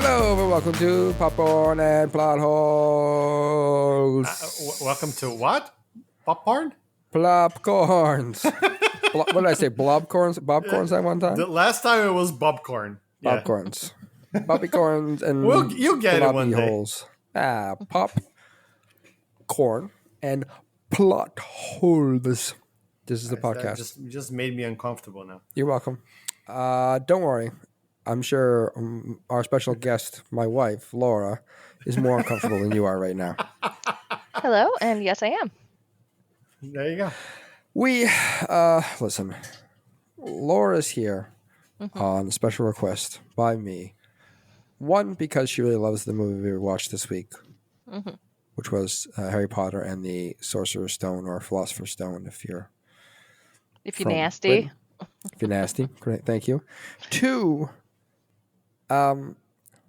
Hello and welcome to Popcorn and Plot Holes. Welcome to what? Popcorn? Plopcorns. What did I say? Blobcorns? Bobcorns that one time? The last time it was Bobcorn. Yeah. Bobcorns. Bobbycorns and You'll get it one day. holes. Popcorn and Plot Holes. This is the podcast. That just made me uncomfortable now. You're welcome. Don't worry. I'm sure our special guest, my wife, Laura, is more uncomfortable than you are right now. Hello, and yes, I am. There you go. We, listen, Laura's here on a special request by me. One, because she really loves the movie we watched this week, which was Harry Potter and the Sorcerer's Stone or Philosopher's Stone, if you're nasty. Britain. If you're nasty. Great, thank you. Two,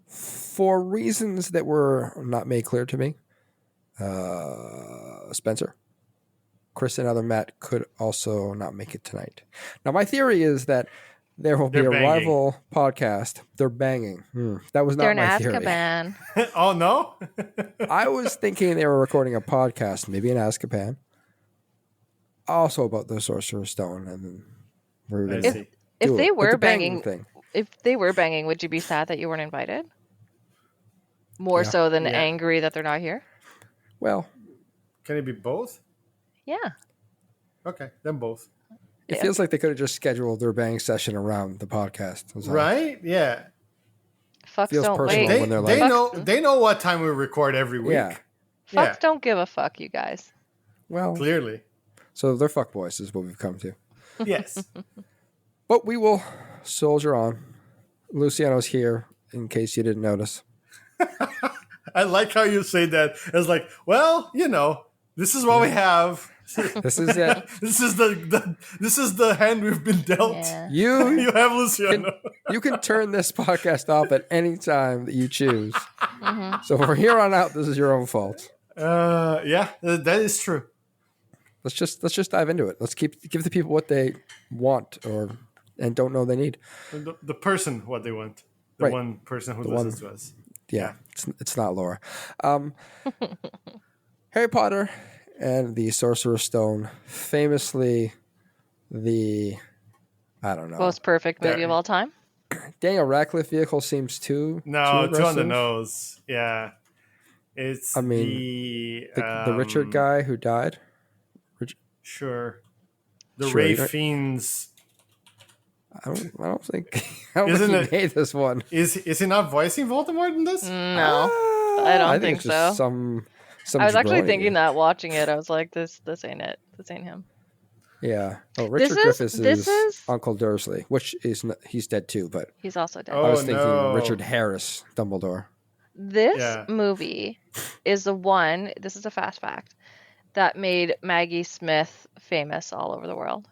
for reasons that were not made clear to me, Spencer, Chris, and other Matt could also not make it tonight. Now, my theory is that there will be a rival podcast. They're banging. That was not my theory. They're in Azkaban. Oh, no? I was thinking they were recording a podcast, maybe in Azkaban, also about the Sorcerer's Stone, and then we're going to if they were banging, would you be sad that you weren't invited? More so than angry that they're not here? Well, can it be both? Yeah. Okay, then both. It feels like they could have just scheduled their bang session around the podcast. Right? Yeah. Fucks feels don't personal wait. when they're They like, know what time we record every week. Yeah. Fucks don't give a fuck, you guys. Well, Clearly. so they're fuckboys is what we've come to. Yes. But we will soldier on. Luciano's here, in case you didn't notice. I like how you say that. It's like, well, this is what we have. This is it. This is the hand we've been dealt. Yeah. You have Luciano. You can turn this podcast off at any time that you choose. So from here on out, this is your own fault. Yeah, that is true. Let's just dive into it. Let's give the people what they want and don't know they need. The person what they want. The Right. one person who listens to us. Yeah, it's not Laura. Harry Potter and the Sorcerer's Stone, famously I don't know. Most perfect movie of all time. Daniel Radcliffe vehicle seems too Too on the aggressive. nose. Yeah. It's the Richard guy who died. Sure. The Sure, Ray you don't- Fiends. I don't think he made this one. Is he not voicing Voldemort in this? No, I don't think it's just so. Some I was actually jabroni. thinking that watching it. I was like, this ain't it. This ain't him. Yeah. Oh, Richard Griffiths is Uncle Dursley, which is he's dead too. But He's also dead. Oh, I was thinking no. Richard Harris, Dumbledore. This movie is the one, this is a fast fact, that made Maggie Smith famous all over the world.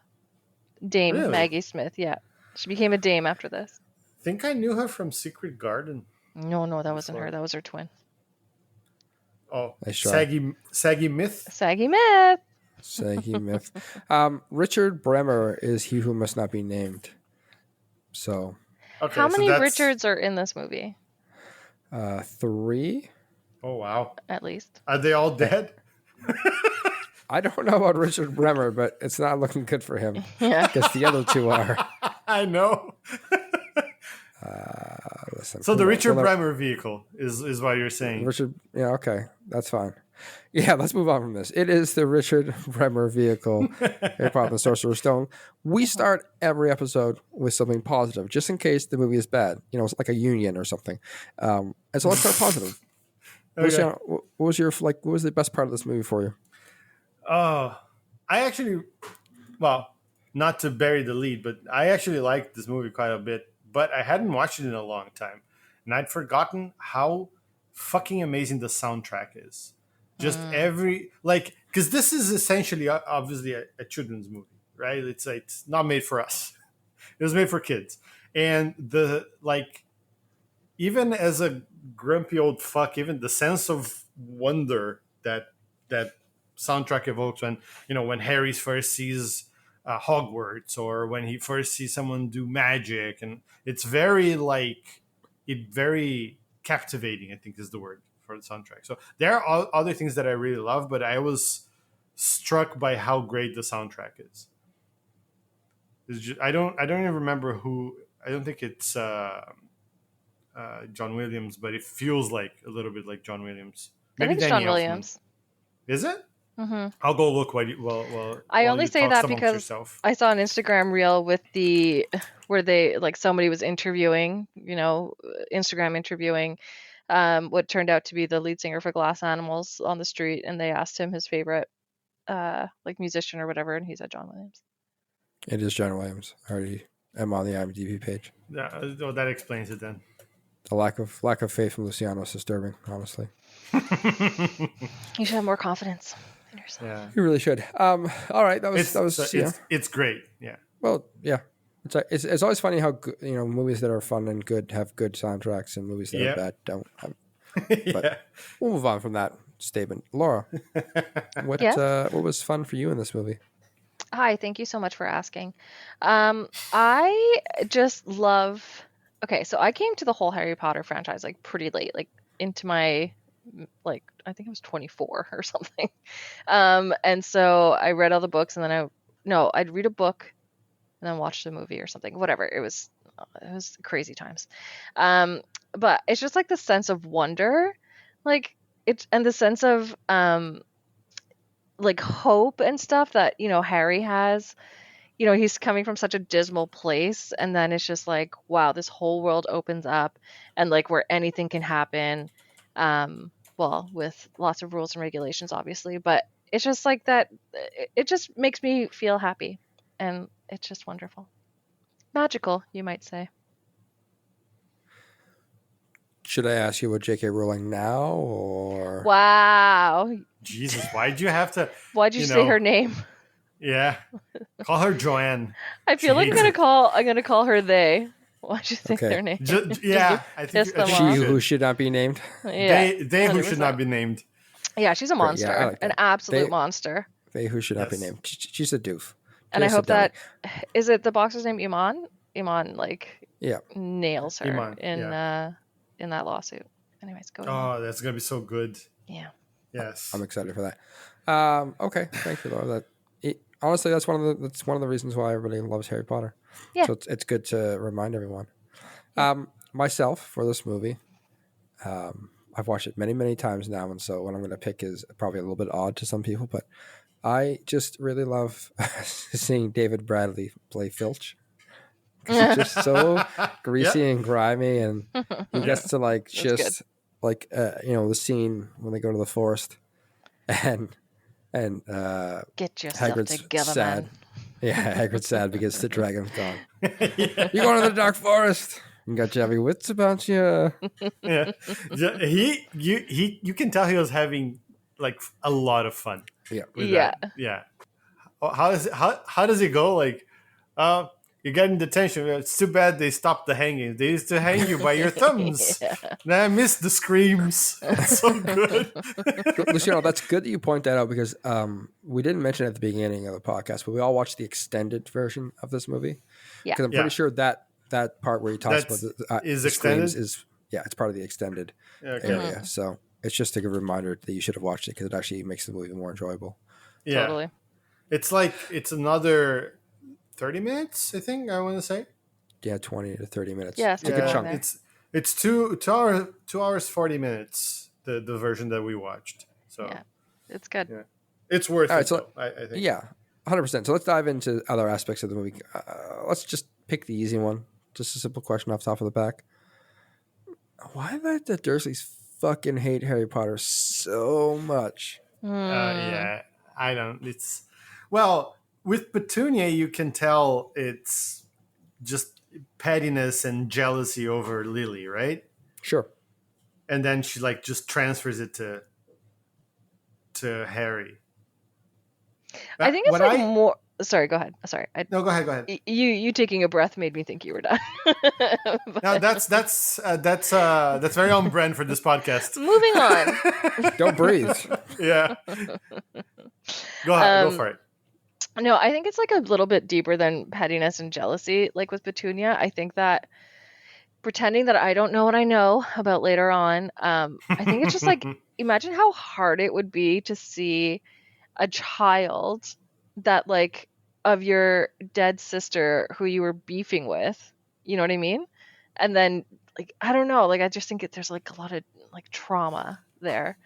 Dame Really? Maggie Smith, yeah. She became a dame after this. I think I knew her from Secret Garden. No, that wasn't her. That was her twin. Oh, Nice try. Saggy Myth. Saggy Myth. Saggy Myth. Richard Bremer is he who must not be named. So, Okay, How many that's... Richards are in this movie, 3. Oh, wow. at least? Are they all dead? I don't know about Richard Bremer, but it's not looking good for him. Yeah. Because the other 2 are. I know. Listen, So the Richard Bremer vehicle is what you're saying. Richard, yeah, okay, that's fine. Yeah, let's move on from this. It is the Richard Bremer vehicle, Harry Potter and the Sorcerer's Stone. We start every episode with something positive, just in case the movie is bad. It's like a union or something. And so let's start positive. Okay. Luciano, what was the best part of this movie for you? I actually, well, not to bury the lead, but I actually liked this movie quite a bit, but I hadn't watched it in a long time. And I'd forgotten how fucking amazing the soundtrack is. Just because this is essentially, obviously, a children's movie, right? It's not made for us. It was made for kids. And even as a grumpy old fuck, even the sense of wonder that soundtrack evokes when Harry first sees Hogwarts, or when he first sees someone do magic, and it's very captivating, I think is the word for the soundtrack. So there are other things that I really love, but I was struck by how great the soundtrack is. I don't even remember who. I don't think it's John Williams, but it feels like a little bit like John Williams. I think it's Danny John Elfman. Williams. Is it? Mm-hmm. I'll go look while I only you say talk that amongst because yourself. I saw an Instagram reel with where they like somebody was interviewing, Instagram interviewing what turned out to be the lead singer for Glass Animals on the street, and they asked him his favorite like musician or whatever, and he said John Williams. It is John Williams. I already am on the IMDb page. Yeah, that explains it then. The lack of faith from Luciano is disturbing, honestly. You should have more confidence in yourself. Yeah, You really should. All right, it's great. Yeah. Well, yeah. It's always funny how movies that are fun and good have good soundtracks, and movies that are bad don't. But we'll move on from that statement. Laura, what was fun for you in this movie? Hi, thank you so much for asking. I just love. Okay, so I came to the whole Harry Potter franchise like pretty late, like into my I think I was 24 or something. And so I read all the books, and then I'd read a book and then watch the movie or something. Whatever. It was crazy times. But it's just like the sense of wonder, like and the sense of like hope and stuff that Harry has. He's coming from such a dismal place, and then it's just like, wow, this whole world opens up, and like where anything can happen. Well, with lots of rules and regulations, obviously, but it's just like that. It just makes me feel happy, and it's just wonderful, magical, you might say. Should I ask you about J.K. Rowling now, or? Wow. Jesus, why'd you have to? Why'd you say her name? Yeah, call her Joanne. I feel like I'm gonna call her they. Why'd you say their name? I think she who should not be named. Yeah, they who should not be named. Yeah, she's a monster, an absolute monster. They who should not be named. She's a doof. And I hope that is it. The boxer's name Iman. Iman nails her in that lawsuit. Anyways, go. Oh, that's gonna be so good. Yeah. Yes. I'm excited for that. Okay, thank you, Laura. Honestly, that's one of the reasons why everybody loves Harry Potter. Yeah. So it's good to remind everyone. Myself, for this movie, I've watched it many, many times now, and so what I'm going to pick is probably a little bit odd to some people, but I just really love seeing David Bradley play Filch. He's just so greasy and grimy, and he gets to the scene when they go to the forest, and get yourself Hagrid's together, sad. man. Yeah, Hagrid's sad because the dragon's gone. You're going to the dark forest. You got jabby wits about you. Yeah, you can tell he was having like a lot of fun. Yeah, yeah. How does it go? Like, you're getting detention. It's too bad they stopped the hanging. They used to hang you by your thumbs. Now I miss the screams. It's so good. Luciano, that's good that you point that out because we didn't mention it at the beginning of the podcast, but we all watched the extended version of this movie. Yeah. Because I'm pretty sure that part where he talks about is the extended. Screams it's part of the extended area. So it's just a good reminder that you should have watched it because it actually makes the movie more enjoyable. Yeah. Totally. It's another 30 minutes, I think I want to say. Yeah, 20 to 30 minutes. Yeah, it's a good chunk. It's 2 hours 40 minutes. The version that we watched. So yeah, it's good. Yeah. It's worth it. So, I think. Yeah, 100%. So let's dive into other aspects of the movie. Let's just pick the easy one. Just a simple question off the top of the back. Why did the Dursleys fucking hate Harry Potter so much? Yeah, I don't. It's with Petunia, you can tell it's just pettiness and jealousy over Lily, right? Sure. And then she just transfers it to Harry. I think it's more. Sorry, go ahead. Sorry. No, go ahead. You taking a breath made me think you were done. No, that's very on brand for this podcast. Moving on. Don't breathe. Yeah. Go ahead. Go for it. No, I think it's a little bit deeper than pettiness and jealousy. Like with Petunia, I think that pretending that I don't know what I know about later on. I think it's just like, imagine how hard it would be to see a child that like of your dead sister who you were beefing with, you know what I mean? And then like I don't know, like I just think there's like a lot of like trauma there.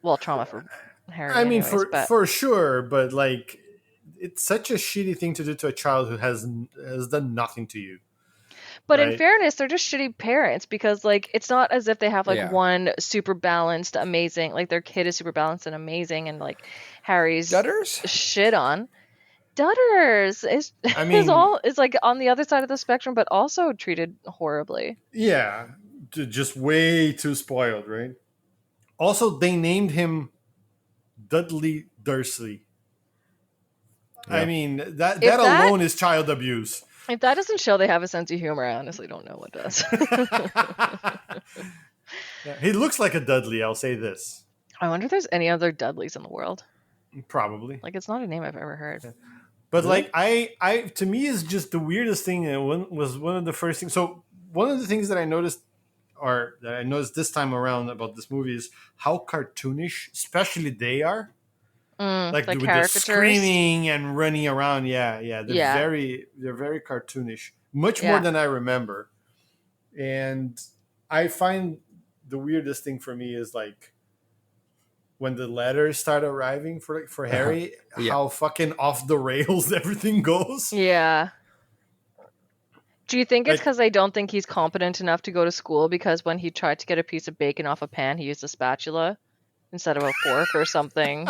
Well, trauma for Harry I mean, anyways, but for sure, but like, it's such a shitty thing to do to a child who has done nothing to you, in right? fairness, they're just shitty parents because like it's not as if they have like Yeah. one super balanced, amazing, like their kid is super balanced and amazing and like Harry's Dutters? shit on. Dutters I mean, is like on the other side of the spectrum, but also treated horribly. yeah, just way too spoiled, right? Also, they named him Dudley Dursley. I Yeah. mean, that If that- alone is child abuse. If that doesn't show they have a sense of humor, I honestly don't know what does. Yeah, he looks like a Dudley, I'll say this. I wonder if there's any other Dudleys in the world. Probably. Like, it's not a name I've ever heard. But Really? like I to me is just the weirdest thing, and was one of the first things. So one of the things that I noticed, or that I noticed this time around about this movie, is how cartoonish, especially they are. Like with the caricatures. screaming and running around. Yeah, they're Yeah. very cartoonish, much Yeah. more than I remember. And I find the weirdest thing for me is like when the letters start arriving for Harry, Yeah. how fucking off the rails everything goes. Yeah. Do you think it's Like- because they don't think he's competent enough to go to school? Because when he tried to get a piece of bacon off a pan, he used a spatula instead of a fork or something,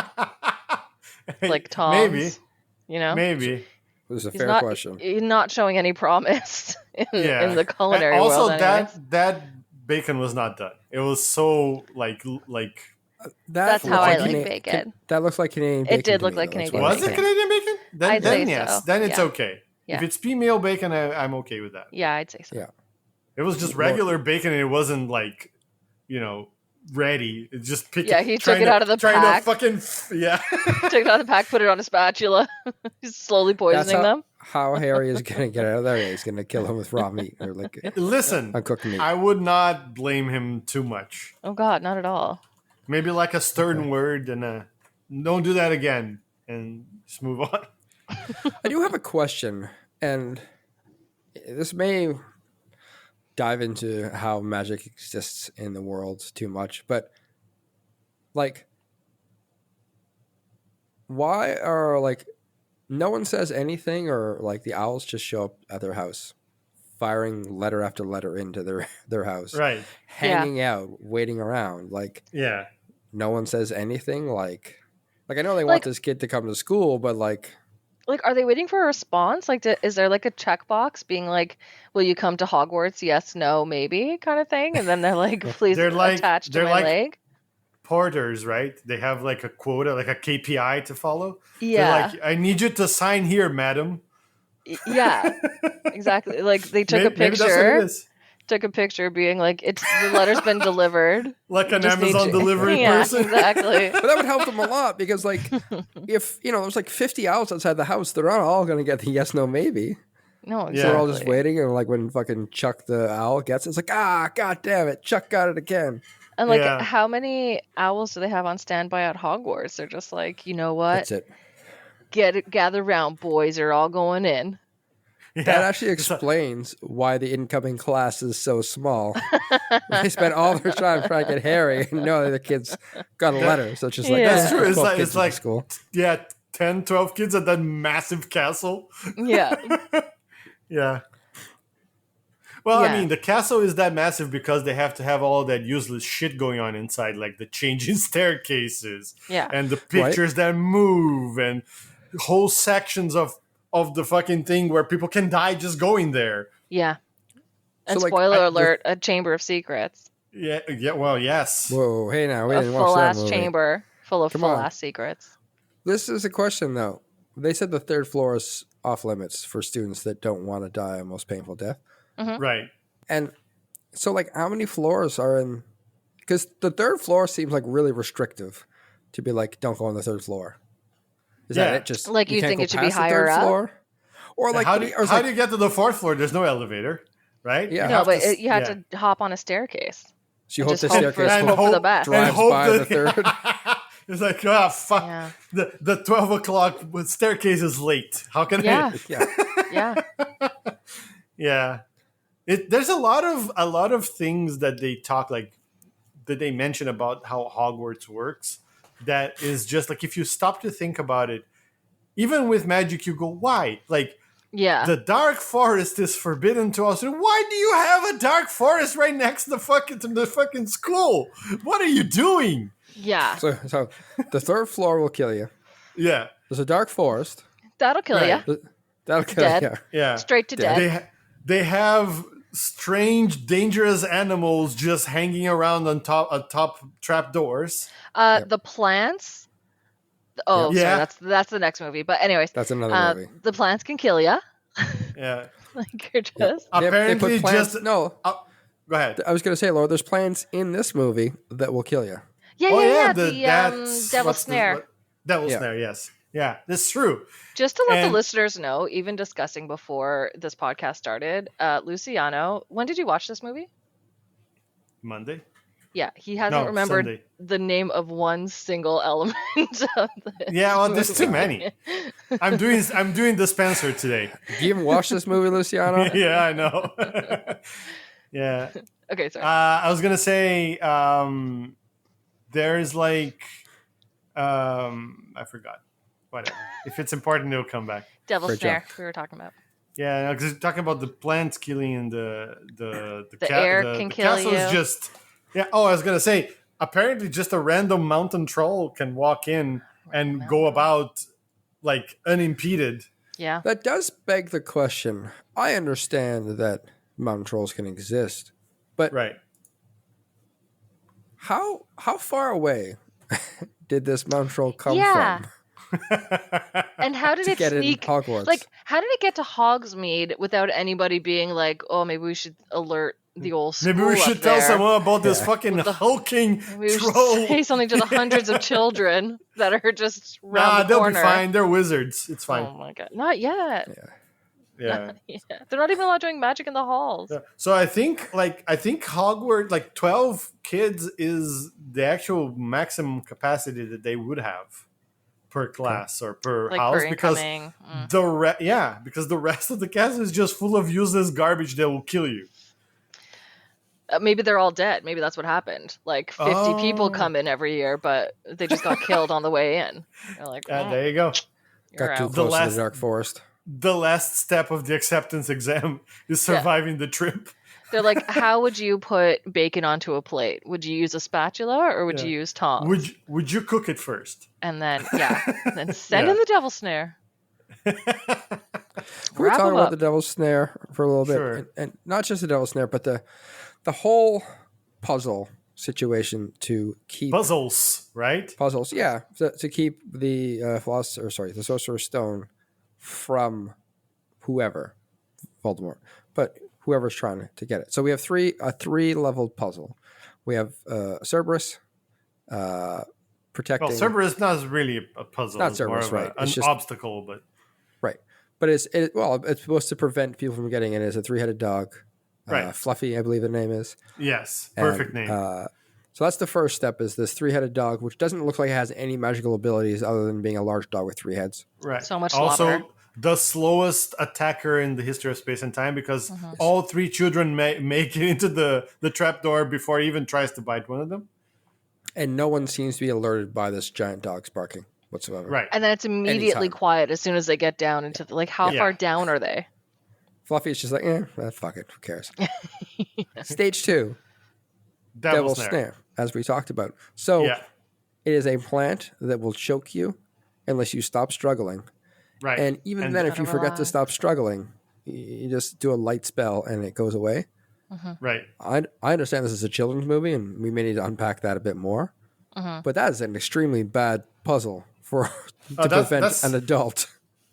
like Tom's. Maybe, You know? maybe. This is a He's fair not, question. He's not showing any promise in the And culinary also, world. Anyways. that bacon was not done. It was so like That's how I like bacon. That looks like Canadian bacon. It did to look me, like though. That's Canadian what I was it think. Canadian bacon? Then, I'd say yes, so. then it's Yeah. okay. Yeah. If it's female bacon, I'm okay with that. Yeah, I'd say so. Yeah. It was just regular bacon, and it wasn't like, ready. It just picked. Yeah, he took it out of the pack. To fucking yeah. Took it out of the pack, put it on a spatula. He's slowly poisoning them. How Harry is going to get out of there? He's going to kill him with raw meat or like Listen, uncooked meat. I would not blame him too much. Oh God, not at all. Maybe like a stern word and don't do that again, and just move on. I do have a question, and this may dive into how magic exists in the world too much, but like, why are like no one says anything, or like the owls just show up at their house, firing letter after letter into their house, Right. hanging out, waiting around, like Yeah. no one says anything, like I know they Like- want this kid to come to school, but like Like, are they waiting for a response? Like, is there like a checkbox being like, "Will you come to Hogwarts? Yes, no, maybe," kind of thing? And then they're like, "Please They're like- attach to they're my like- leg." Porters, right? They have like a quota, like a KPI to follow. They're Yeah, like, I need you to sign here, madam. yeah, exactly. Like they took a Maybe that's what it picture, is. being like, "It's the letter's been delivered." Like an Just need Amazon you- delivery yeah, person. exactly. but that would help them a lot because like if there's like 50 owls outside the house, they're not all going to get the yes no maybe. No, exactly. Yeah. They're all just waiting, and like when fucking Chuck the owl gets it, it's like, god damn it, Chuck got it again. And like, Yeah. how many owls do they have on standby at Hogwarts? They're just like, you know what? That's it. Gather round, boys. They're all going in. Yeah. That actually explains why the incoming class is so small. They spent all their time trying to get Harry, and no, the kids got a letter, so it's just like Yeah. That's true. It's 12 like kids it's in the like school. yeah, 10, 12 kids at that massive castle. Yeah. Yeah. Well, Yeah. I mean, the castle is that massive because they have to have all that useless shit going on inside, like the changing staircases Yeah. and the pictures that move and whole sections of the fucking thing where people can die just going there. Yeah. And So, like, spoiler I- alert, a chamber of secrets. Yeah. Well, yes. Whoa, hey now, we A didn't watch full that ass movie. chamber full of Come full on. ass secrets. This is a question though. They said the third floor is off limits for students that don't want to die a most painful death. Right. And so, like, how many floors are in? Because the third floor seems like really restrictive to be like, don't go on the third floor. Is Yeah. that it? Just Like, you can't think go it should be past the higher third up? floor? Or like, how or do it's how like- do you get to the fourth floor? There's no elevator. right? Yeah. No, but you had to hop on a staircase. So you And hope just the hope staircase and hope for the best. drives by the third. It's like, oh, fuck. Yeah. The 12 o'clock staircase is late. How can Yeah. Yeah. Yeah. Yeah. There's a lot of things that they talk, like, that they mention about how Hogwarts works, that is just like, if you stop to think about it, even with magic, you go, why? Like, Yeah. the dark forest is forbidden to us. Why do you have a dark forest right next to the fucking school? What are you doing? Yeah. So the third floor will kill you. Yeah. There's a dark forest. That'll kill Right. you. That'll kill Dead. you. Yeah. Straight to dead. They have strange, dangerous animals just hanging around on top trap doors. The plants. Oh, Yeah. sorry, that's the next movie. But anyways, That's another movie. the plants can kill you. Yeah. Like you're Yeah. just Apparently, they put plants, just no. go ahead. I was going to say, Laura, there's plants in this movie that will kill you. yeah. The The devil snare. Devil Yeah. snare. Yes. Yeah. That's true. Just to let the And- listeners know, even discussing before this podcast started, Luciano, when did you watch this movie? Monday. Yeah, he hasn't No, remembered Sunday. the name of one single element of this. Yeah. Well, there's too movie. many. I'm doing Dispenser today. Do you even watch this movie, Luciano? Yeah, I know. Yeah. Okay, sorry. I was gonna say there's like I forgot. Whatever. If it's important, it'll come back. Devil great snare. job. We were talking about. Yeah, because you're talking about the plants killing and the air can kill castle is you. just I was gonna say, apparently just a random mountain troll can walk in and go about like unimpeded. Yeah. That does beg the question. I understand that mountain trolls can exist, but Right. how far away did this mountain troll come Yeah. from And how did to it get in sneak? Hogwarts? Like, how did it get to Hogsmeade without anybody being like, "Oh, maybe we should alert the old school"? Maybe we should up tell there. someone about this Yeah. fucking With the- hulking Maybe we should troll. say something to the hundreds of children that are just Nah, round the they'll corner. be fine. They're wizards. It's fine. Oh my god, not yet. Yeah. Yeah. They're not even allowed doing magic in the halls. Yeah. So I think Hogwarts, like 12 kids is the actual maximum capacity that they would have per class or per Like house, for because incoming. because the rest of the castle is just full of useless garbage that will kill you. Maybe they're all dead. Maybe that's what happened. Like 50 people Oh. come in every year, but they just got killed on the way in. They're like, There you go. you're got too out. close to last- the dark forest. The last step of the acceptance exam is surviving the trip. They're like, how would you put bacon onto a plate? Would you use a spatula or would you use tongs? Would you cook it first? And then, then send Yeah. in the devil snare. Can we Wrap talk 'em about up. the devil's snare for a little bit? Sure. And not just the devil's snare, but the whole puzzle situation to keep Puzzles, right? puzzles. Yeah, to keep the the Sorcerer's Stone from whoever, Voldemort, but whoever's trying to get it. So we have a three-leveled puzzle. We have Cerberus protecting. Well, Cerberus is not really a puzzle. Not It's more Cerberus, of right. an It's just- obstacle, but Right, but it's supposed to prevent people from getting it. It's a three-headed dog, Right. Fluffy, I believe the name is. yes, And, perfect name. So that's the first step, is this three-headed dog, which doesn't look like it has any magical abilities other than being a large dog with three heads. Right. So much Also, slobber. the slowest attacker in the history of space and time, because Mm-hmm. all three children make it into the trapdoor before he even tries to bite one of them. And no one seems to be alerted by this giant dog's barking whatsoever. Right. And then it's immediately Anytime. quiet as soon as they get down into the, like, how Yeah. far down are they? Fluffy is just like, fuck it, who cares? Stage 2, Devil Devil's Snare, as we talked about. So Yeah. it is a plant that will choke you unless you stop struggling. Right. And even then, if you Gotta forget to relax. stop struggling, you just do a light spell and it goes away. Right. I understand this is a children's movie, and we may need to unpack that a bit more. But that is an extremely bad puzzle to prevent that's- an adult.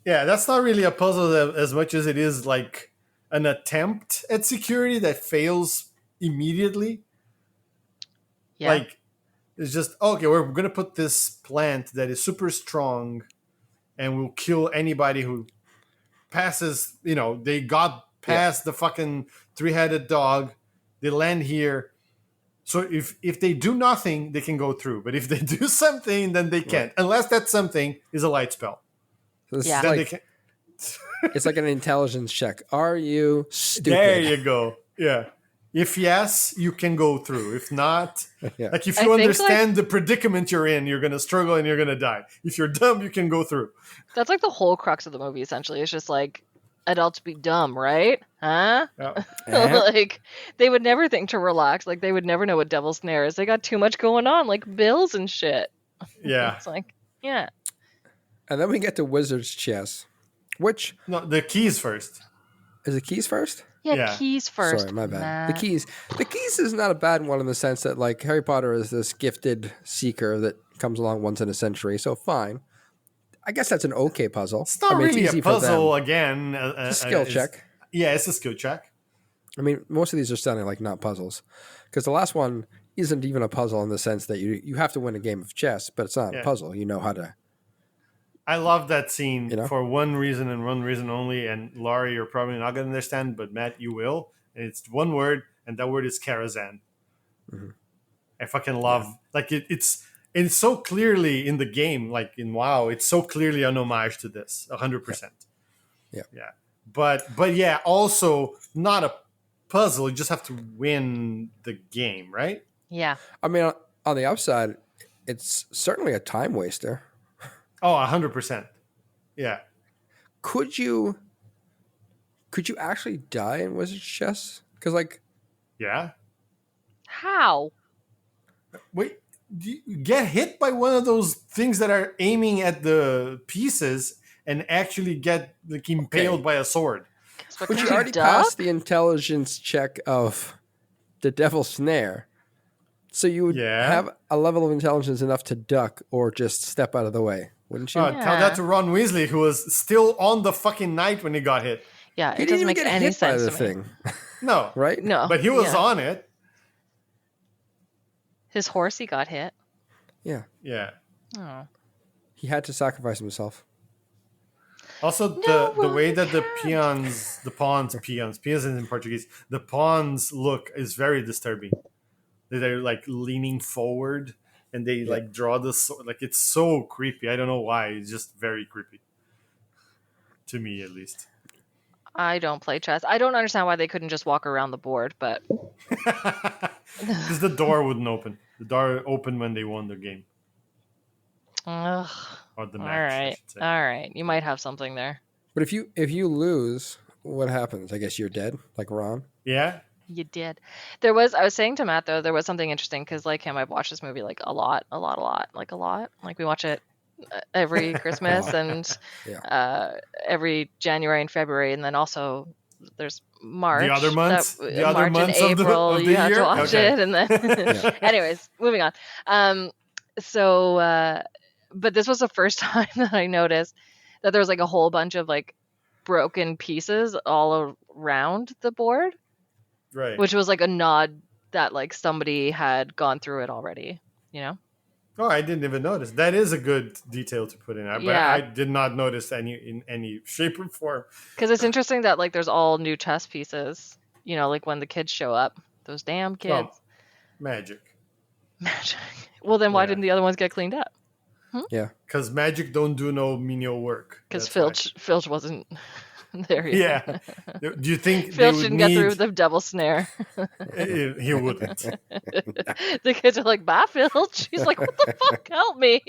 Yeah, that's not really a puzzle as much as it is like an attempt at security that fails immediately. Yeah. Like, it's just, okay, we're going to put this plant that is super strong and will kill anybody who passes, they got past the fucking three-headed dog. They land here. So if they do nothing, they can go through. But if they do something, then they can't. Unless that something is a light spell. So this Yeah. is Then like, they can. it's like an intelligence check. Are you stupid? There you go. Yeah. If yes, you can go through. If not, Yeah. like if I you think, understand the predicament you're in, you're gonna struggle and you're gonna die. If you're dumb, you can go through. That's like the whole crux of the movie, essentially. It's just like, adults be dumb, right? Huh? Yeah. Like, they would never think to relax. Like, they would never know what devil's snare is. They got too much going on, like bills and shit. Yeah. It's like, yeah. And then we get to wizard's chess, which No, the keys first. is it keys first? Yeah, Yeah. keys first. Sorry, my bad. Matt. The keys is not a bad one in the sense that like Harry Potter is this gifted seeker that comes along once in a century. So fine, I guess that's an okay puzzle. It's not I mean, really it's easy a puzzle for them. again. It's a skill check. Yeah, it's a skill check. I mean, most of these are sounding like not puzzles because the last one isn't even a puzzle in the sense that you have to win a game of chess, but it's not a puzzle. You know how to. I love that scene You know? for one reason and one reason only. And Laurie, you're probably not going to understand, but Matt, you will. And it's one word, and that word is Karazhan. Mm-hmm. I fucking love like it's so clearly in the game, like in WoW, it's so clearly an homage to this, 100%. Yeah. But yeah, also not a puzzle. You just have to win the game, right? Yeah. I mean, on the upside, it's certainly a time waster. Oh, 100%. Yeah. Could you actually die in wizard's chess? Because like. Yeah. How? Wait, you get hit by one of those things that are aiming at the pieces and actually get like impaled by a sword. But you already passed the intelligence check of the devil's snare. So you would have a level of intelligence enough to duck or just step out of the way, wouldn't you? Tell that to Ron Weasley, who was still on the fucking knight when he got hit. Yeah, it He doesn't didn't make even get any hit by sense the to me. thing, No. right? No. But he was on it. His horsey got hit. Yeah. Yeah. Oh. He had to sacrifice himself. Also, the way that the peons in Portuguese, the pawns look is very disturbing. They're like leaning forward and they like draw the sword. Like it's so creepy. I don't know why. It's just very creepy. To me, at least. I don't play chess. I don't understand why they couldn't just walk around the board, but Because the door wouldn't open. The door opened when they won the game. ugh. Or the All match, I right. should say. All right. You might have something there. But if you lose, what happens? I guess you're dead, like Ron. Yeah? You did. I was saying to Matt, though, there was something interesting because, like him, I've watched this movie like a lot. Like we watch it every Christmas and every January and February. And then also there's March. The other months? March other months and April, of the you have year? to watch Okay. it. And then, anyways, moving on. But this was the first time that I noticed that there was like a whole bunch of like broken pieces all around the board, Right. which was like a nod that like somebody had gone through it already, you know? Oh, I didn't even notice. That is a good detail to put in. But Yeah. I did not notice in any shape or form. Because it's interesting that like there's all new chess pieces, you know, like when the kids show up, those damn kids. Well, magic. Magic. Well, then why Yeah. didn't the other ones get cleaned up? Yeah. Because magic don't do no menial work. Because That's Filch wasn't there yet. why. Yeah. Do you think they Filch would didn't need... get through the devil snare. He wouldn't. The kids are like, bye, Filch. He's like, what the fuck? Help me.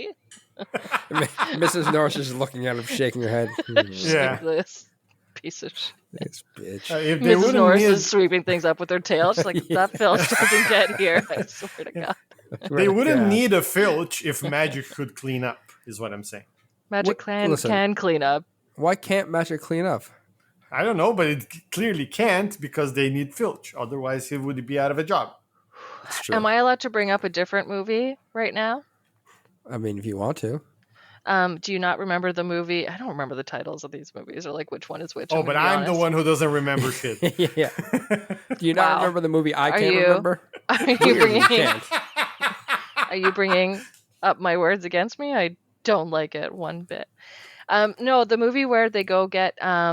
Mrs. Norris is looking at him, shaking her head. She's Yeah. like, this piece of shit. This bitch. If they Mrs. wouldn't Norris need... is sweeping things up with her tail. She's like, that Filch doesn't get here. I swear to God. They wouldn't Yeah. need a filch if magic could clean up, is what I'm saying. Magic Clan listen. can clean up. Why can't magic clean up? I don't know, but it clearly can't because they need filch. Otherwise, he would be out of a job. It's true. Am I allowed to bring up a different movie right now? I mean, if you want to. Do you not remember the movie? I don't remember the titles of these movies or like which one is which. Oh, but I'm the one who doesn't remember shit. Yeah. Do you not Wow. remember the movie I Are Can't you- Remember? Are you Weird, bringing? you can't. Are you bringing up my words against me? I don't like it one bit. No, the movie where they go get oh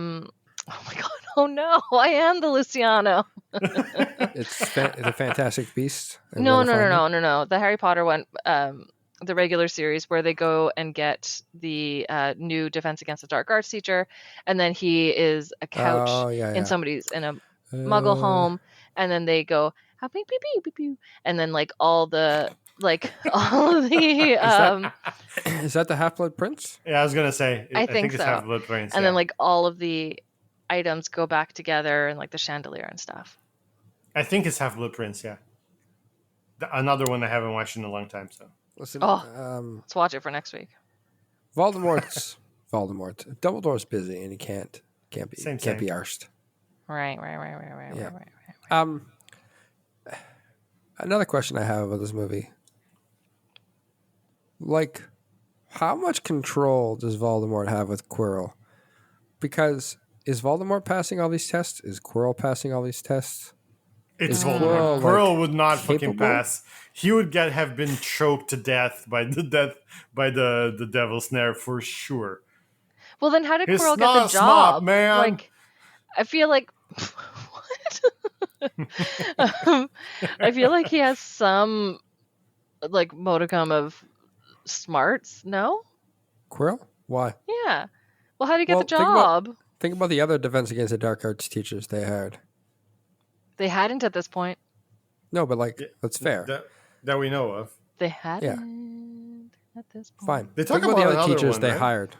my god, Oh no, I am the Luciano. It's the Fantastic Beasts. and No, Where to no, no, Find Them? no, no, no. The Harry Potter one, the regular series where they go and get the new Defense Against the Dark Arts teacher, and then he is a couch Oh yeah, in yeah. somebody's in a Muggle home, and then they go how pew pew pew pew pew, and then like all the all of the Is that the Half Blood Prince? Yeah, I was gonna say. I I think think it's so. Half-Blood Prince. and Yeah. then like all of the items go back together and like the chandelier and stuff. I think it's Half-Blood Prince. Yeah. Another one I haven't watched in a long time. So Listen, Oh. Let's watch it for next week. Voldemort. Dumbledore's busy and he can't be Same. arsed. Right. Yeah. Um, another question I have about this movie, like, how much control does Voldemort have with Quirrell? Because is Voldemort passing all these tests? Is Quirrell passing all these tests? it's Is Voldemort. Quirrell, Quirrell would not fucking capable? pass. He would have been choked to death by the devil's snare for sure. Well, then how did He's Quirrell get not the a smart job? man. Like, I feel like what? I feel like he has some like modicum of smarts. No? Quirrell? Why? Yeah. Well, how did he get Well, the job? Think about the other Defense Against the Dark Arts teachers they hired. They hadn't at this point. No, but like, that's fair. That we know of. They hadn't at this point. Fine. They talk Think about the about other another teachers one, they right? hired.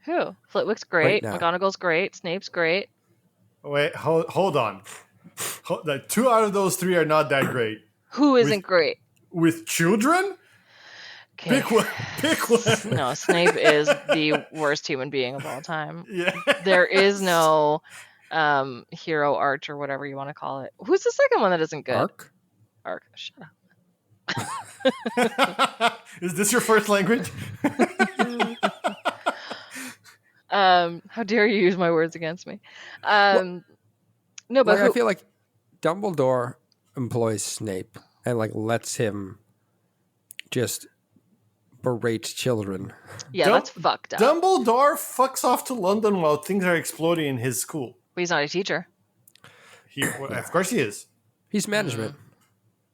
Who? Flitwick's great. now. McGonagall's great. Snape's great. Wait, hold on. Like 2 out of those 3 are not that great. Who isn't great? With children? Okay. Pick one. Pick one. No, Snape is the worst human being of all time. Yeah. There is no hero arch or whatever you want to call it. Who's the second one that isn't good? Arc? Shut up. Is this your first language? How dare you use my words against me? No, but Like, who, I feel like Dumbledore employs Snape and like lets him just berate children. yeah, that's fucked up. Dumbledore fucks off to London while things are exploding in his school. But he's not a teacher. Of course he is. He's management.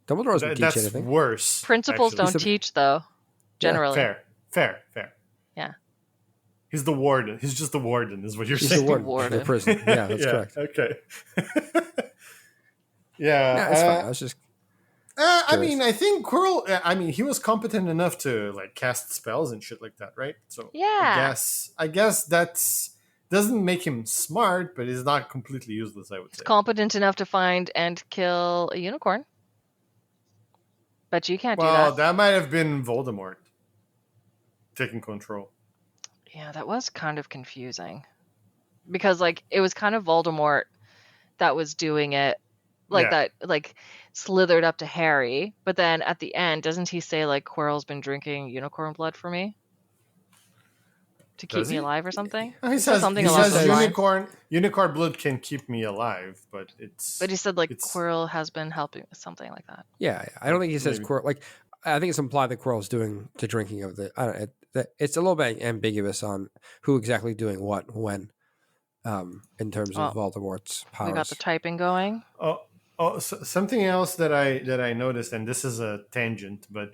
Dumbledore doesn't teach That's anything. worse. Principals actually. don't teach, though. Generally. Fair. Yeah. He's the warden. He's just the warden, is what you're He's saying. the warden of the prison. Yeah, that's correct. Okay. Yeah, it's fine. I was just I mean, I think Quirrell. I mean, he was competent enough to like cast spells and shit like that, right? So Yeah. I guess that's doesn't make him smart, but he's not completely useless. I would say. Competent enough to find and kill a unicorn. But you can't do Well, that. that might have been Voldemort taking control. Yeah, that was kind of confusing. Because like it was kind of Voldemort that was doing it. Like Yeah. that like slithered up to Harry, but then at the end doesn't he say like Quirrell's been drinking unicorn blood for me? To keep Does me he? alive or something? He says, something he along says those lines. unicorn blood can keep me alive, but it's. But he said like it's- Quirrell has been helping with something like that. yeah. I don't think he says Maybe. Quirrell. Like, I think it's implied that Quirrell's doing the drinking of the. I don't. It's a little bit ambiguous on who exactly doing what when, in terms of Voldemort's powers. We got the typing going. So something else that I noticed, and this is a tangent, but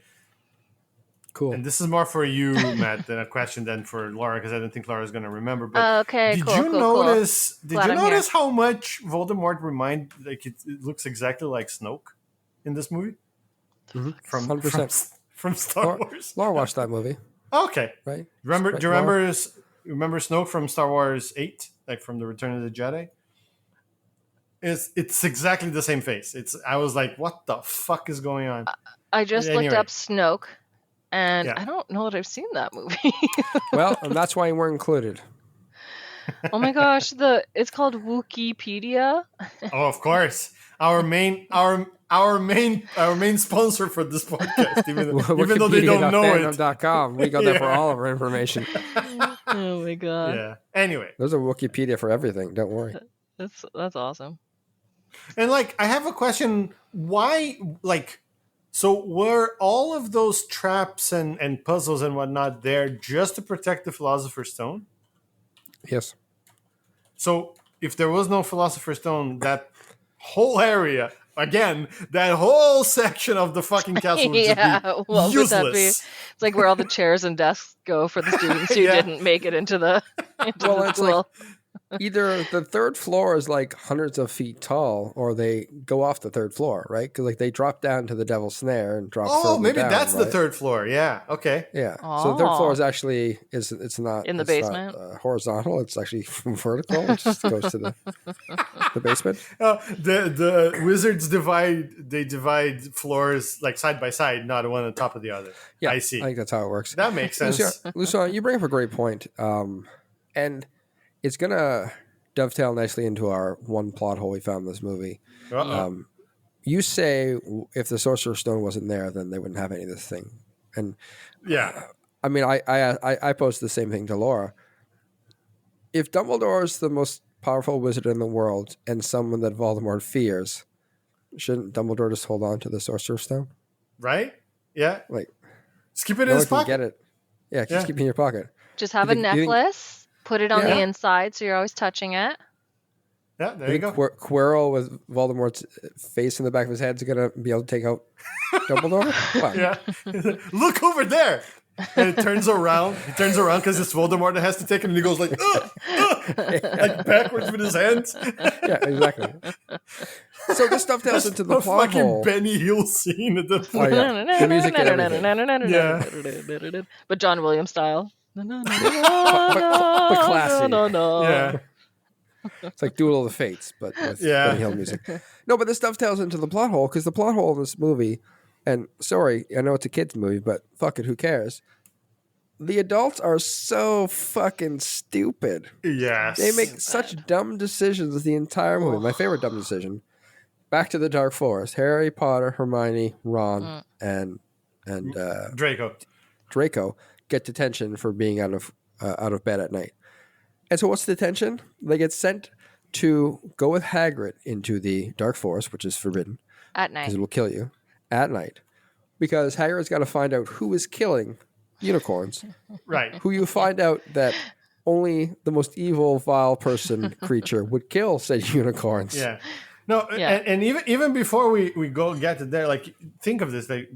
Cool. and this is more for you, Matt, than a question than for Laura, because I don't think Laura's going to remember. But Okay, did cool, you cool, cool. notice? Did Glad you I'm here. notice how much Voldemort it looks exactly like Snoke in this movie Mhm. from 100%. from Star Wars? Laura watched that movie, Okay, right? remember? Right, Do you Laura? remember Snoke from Star Wars 8, like from the Return of the Jedi? It's exactly the same face. I was like, what the fuck is going on? I just looked Anyway. up Snoke, and Yeah. I don't know that I've seen that movie. Well, and that's why you weren't included. Oh my gosh, it's called Wikipedia. Oh, of course. Our main sponsor for this podcast, even though they don't know it. Wikipedia.fandom.com. We go there for Yeah. all of our information. Oh my god, Yeah. Anyway, There's a Wikipedia for everything. Don't worry. that's awesome. and like I have a question. Why so were all of those traps and puzzles and whatnot there just to protect the Philosopher's Stone? Yes. So if there was no Philosopher's Stone, that whole area, again, that whole section of the fucking castle would just be what would that be? useless. It's like where all the chairs and desks go for the students who Yeah. didn't make it into the Well, it's like school. either the third floor is like hundreds of feet tall, or they go off the third floor, right? Because like they drop down to the Devil's Snare and drop. Oh, further maybe down, that's the right? third floor. Yeah. Okay. Yeah. So the third floor Oh. is actually it's not In the it's not, basement? horizontal. It's actually vertical, which just goes to the basement. The wizards divide floors like side by side, not one on top of the other. Yeah, I see. I think that's how it works. That makes sense. Lucian, you bring up a great point, and it's gonna dovetail nicely into our one plot hole we found in this movie. Uh-oh. You say if the Sorcerer's Stone wasn't there, then they wouldn't have any of this thing. And Yeah. I mean, I posed the same thing to Laura. If Dumbledore is the most powerful wizard in the world and someone that Voldemort fears, shouldn't Dumbledore just hold on to the Sorcerer's Stone? Right? Yeah. Like, Just keep it in no his one can pocket. get it. Yeah, just Yeah. keep it in your pocket. Just have You a think- you think- necklace, put it on Yeah. the inside so you're always touching it. Yeah, there I you think go. Quirrell with Voldemort's face in the back of his head is going to be able to take out Dumbledore? What? Yeah. Look over there. And it turns around. He turns around because it's Voldemort that has to take him, and he goes like, like backwards with his hands. Yeah, exactly. So this stuff tells into the A plot fucking hole. Benny Hill scene at the Oh, point. yeah. The music and everything. Yeah. But John Williams style. But classy. Yeah. It's like Duel of the Fates, but with Yeah. Benny Hill music. No, but this stuff tells into the plot hole, because the plot hole in this movie, and sorry, I know it's a kid's movie, but fuck it, who cares? The adults are so fucking stupid. Yes. They make such dumb decisions the entire movie. My favorite dumb decision: Back to the Dark Forest. Harry Potter, Hermione, Ron, and Draco. Draco get detention for being out of bed at night. And so, what's the detention? They get sent to go with Hagrid into the Dark Forest, which is forbidden At night. because it will kill you at night. Because Hagrid's got to find out who is killing unicorns. Right. Who you find out that only the most evil, vile creature would kill said unicorns. Yeah. No, Yeah. and even before we get to there, like think of this, like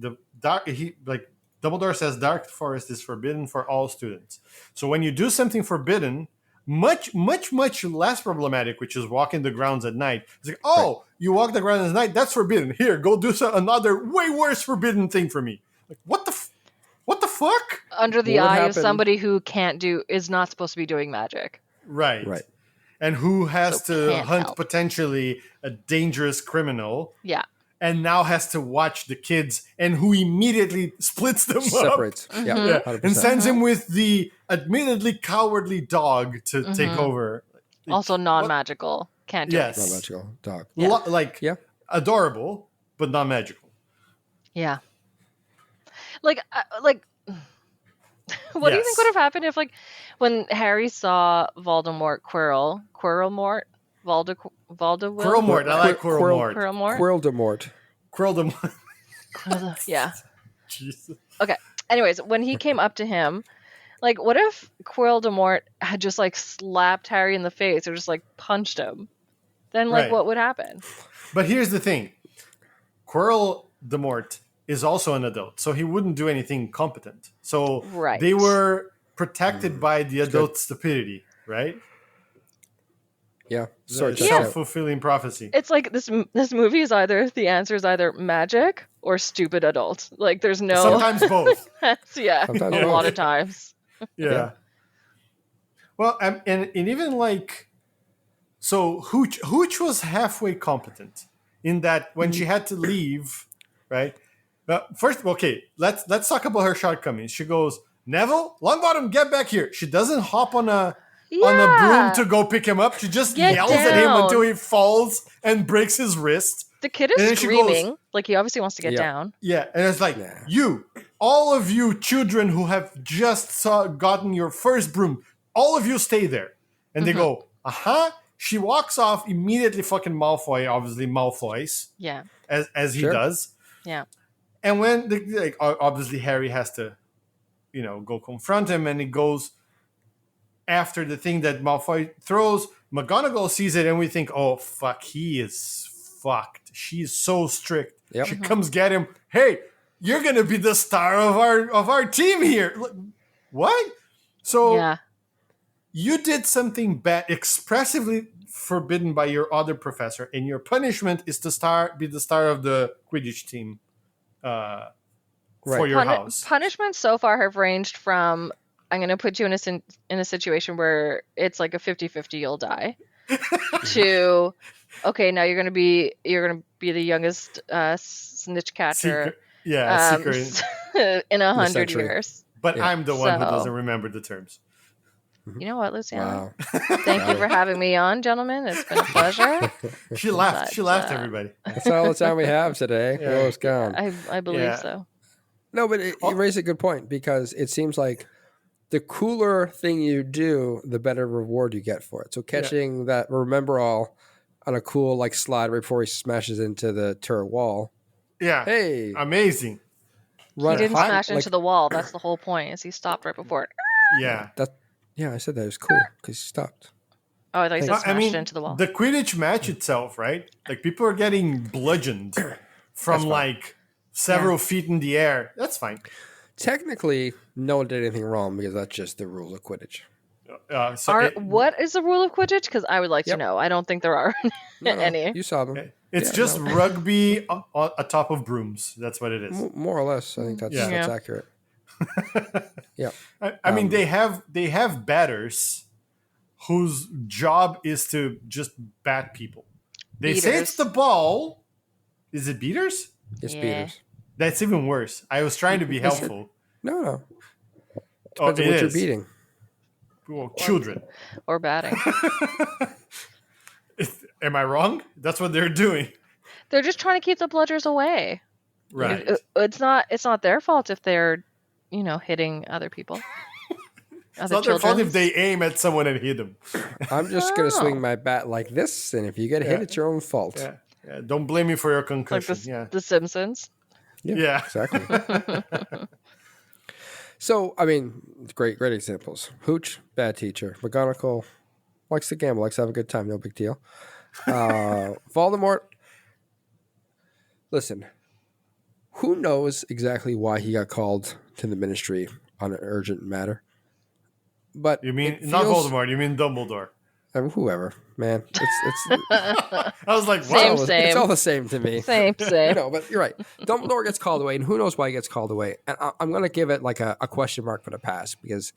Dumbledore says Dark Forest is forbidden for all students. So when you do something forbidden, much less problematic, which is walking the grounds at night, it's like, oh, you walk the grounds at night, that's forbidden. Here, go do another way worse forbidden thing for me. Like what the fuck? Under the What eye happened- of somebody who is not supposed to be doing magic. Right. Right. And who has So to can't hunt help. potentially a dangerous criminal. Yeah. And now has to watch the kids, and who immediately splits them up. Separates. Yeah, Yeah, 100%. and sends him with the admittedly cowardly dog to take over. Also non-magical. Can't do Yes. it. Not magical dog. Yeah. Like Yeah. adorable, but not magical. Yeah. Like, what do you think Yes. would have happened if, like, when Harry saw Voldemort, Quirrellmort, Quirrellmort, I like Quirrellmort. Quirrellmort. Quirrellmort. Yeah. Jesus. Okay. Anyways, when he came up to him, like, what if Quirrell-de-Mort had just, like, slapped Harry in the face or just, like, punched him? Then, like, Right. what would happen? But here's the thing. Quirrell-de-Mort is also an adult, so he wouldn't do anything competent. So Right. they were protected by the adult stupidity, right? Yeah. The Sorry, check it out. self-fulfilling prophecy. It's like this movie is the answer is either magic or stupid adult. Like, there's no... Sometimes both. yeah, Sometimes a both. lot of times. Yeah. Yeah. Well, and even like, so Hooch was halfway competent in that when she had to leave, right? First, okay, let's talk about her shortcomings. She goes, Neville, Longbottom, get back here. She doesn't hop on a broom to go pick him up. She just Get yells at him down. until he falls and breaks his wrist. The kid And then is she goes- screaming. Like, he obviously wants to get Yeah. down. Yeah, and it's like, Yeah. all of you children who have just gotten your first broom, all of you stay there. And they go, She walks off immediately. Fucking Malfoy, obviously Malfoys, Yeah. as he Sure. does. Yeah. And when obviously Harry has to, go confront him, and he goes, after the thing that Malfoy throws. McGonagall sees it, and we think, "Oh fuck, he is fucked. She's so strict." Yep. She comes get him. Hey, you're gonna be the star of our team here. What? So Yeah. you did something bad, expressively forbidden by your other professor, and your punishment is to be the star of the Quidditch team for your house. Punishments so far have ranged from I'm going to put you in a situation where it's like a 50-50 you'll die to okay, now you're going to be the youngest snitch catcher secret. in 100 years. But I'm the one who doesn't remember the terms. You know what, Luciana? Wow. Thank you for having me on, gentlemen. It's been a pleasure. She laughed. She laughed, everybody. That's all the time we have today. Yeah. Well, it's gone. I believe so. No, but you raise a good point because it seems like the cooler thing you do, the better reward you get for it. So catching that Remember All on a cool like slide right before he smashes into the turret wall. Yeah. Hey. Amazing. He didn't smash into the wall. That's the whole point. Is he stopped right before it. Yeah. Yeah, I said that. It was cool because he stopped. Oh, I thought you said smashed into the wall. The Quidditch match itself, right? Like people are getting bludgeoned from like several feet in the air. That's fine. Technically, no one did anything wrong because that's just the rules of Quidditch. What is the rule of Quidditch? Because I would like to know. I don't think there are any. You saw them. It's just rugby atop of brooms. That's what it is. More or less. I think that's accurate. Yeah. I mean, they have batters whose job is to just bat people. They say it's the ball. Is it beaters? It's beaters. That's even worse. I was trying to be helpful. No. Depends on what you're beating. Well, children. Or batting. Am I wrong? That's what they're doing. They're just trying to keep the bludgers away. Right. It's not their fault if they're, hitting other people. It's not their fault if they aim at someone and hit them. I'm just going to swing my bat like this, and if you get hit, it's your own fault. Yeah. Don't blame me for your concussion. Like the Simpsons. Yeah. Exactly. So, I mean, great examples. Hooch, bad teacher. McGonagall likes to gamble, likes to have a good time, no big deal. Voldemort, listen, who knows exactly why he got called to the ministry on an urgent matter? But you mean not Voldemort? You mean Dumbledore? Whoever, man. It's I was like, wow. Same. It's all the same to me. Same. But you're right. Dumbledore gets called away, and who knows why he gets called away. And I'm going to give it like a question mark for the pass because,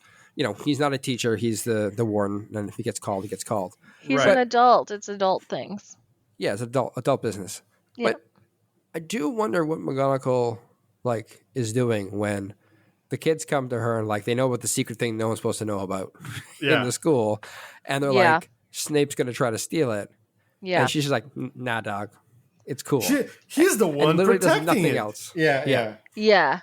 he's not a teacher. He's the warden, and if he gets called, he gets called. He's an adult. It's adult things. Yeah, it's adult business. Yeah. But I do wonder what McGonagall, is doing when the kids come to her and they know about the secret thing no one's supposed to know about in the school, and they're like, Snape's going to try to steal it. Yeah, and she's just like, nah, dog, it's cool. He's the one and literally protecting does nothing it. else. Yeah.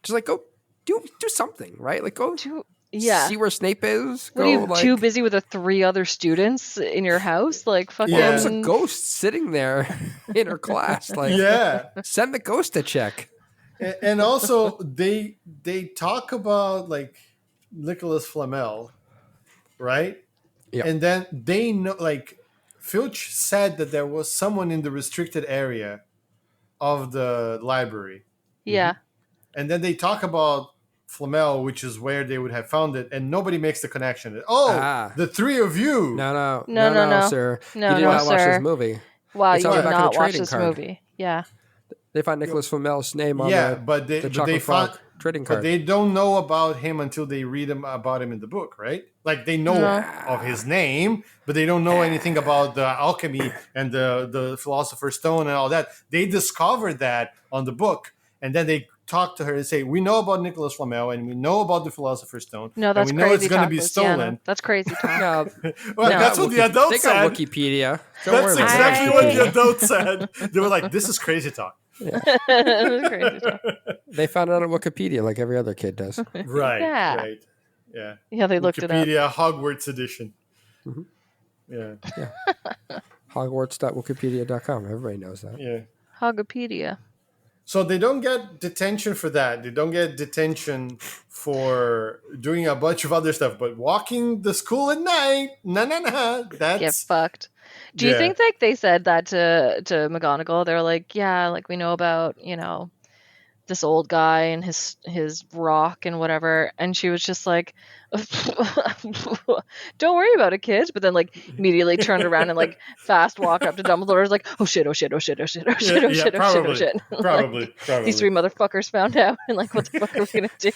Just go do something, right? Go see where Snape is. What are you too busy with the 3 other students in your house? Fucking. There's a ghost sitting there in her class. Send the ghost to check. And also, they talk about Nicholas Flamel, right? Yeah. And then they know, Filch said that there was someone in the restricted area of the library. Yeah. And then they talk about Flamel, which is where they would have found it, and nobody makes the connection. The 3 of you. No, sir. No, you did not watch this movie. Wow, you did not watch this movie. Yeah. They find Nicholas Flamel's name on the chocolate frog trading card. But they don't know about him until they read about him in the book, right? They know of his name, but they don't know anything about the alchemy and the Philosopher's Stone and all that. They discovered that on the book, and then they talk to her and say, we know about Nicholas Flamel and we know about the Philosopher's Stone. No, that's and we know crazy it's going to be stolen. Yeah, that's crazy talk. That's what the adults said. They got Wikipedia. That's exactly what the adults said. They were like, this is crazy talk. Yeah. They found it on Wikipedia like every other kid does. Right. Yeah, they looked it up. Wikipedia Hogwarts edition. Mm-hmm. Yeah. Hogwarts.wikipedia.com. Everybody knows that. Yeah. Hogopedia. So they don't get detention for that. They don't get detention for doing a bunch of other stuff. But walking the school at night, Get that's fucked. Do you think like they said that to McGonagall? They're like, yeah, like we know about, this old guy and his rock and whatever, and she was just like, don't worry about it, kids. But then like immediately turned around and like fast walked up to Dumbledore. Was like, oh shit, oh shit, oh shit, oh shit, oh shit, oh shit, oh shit, oh shit. Probably. These three motherfuckers found out, and like, what the fuck are we gonna do?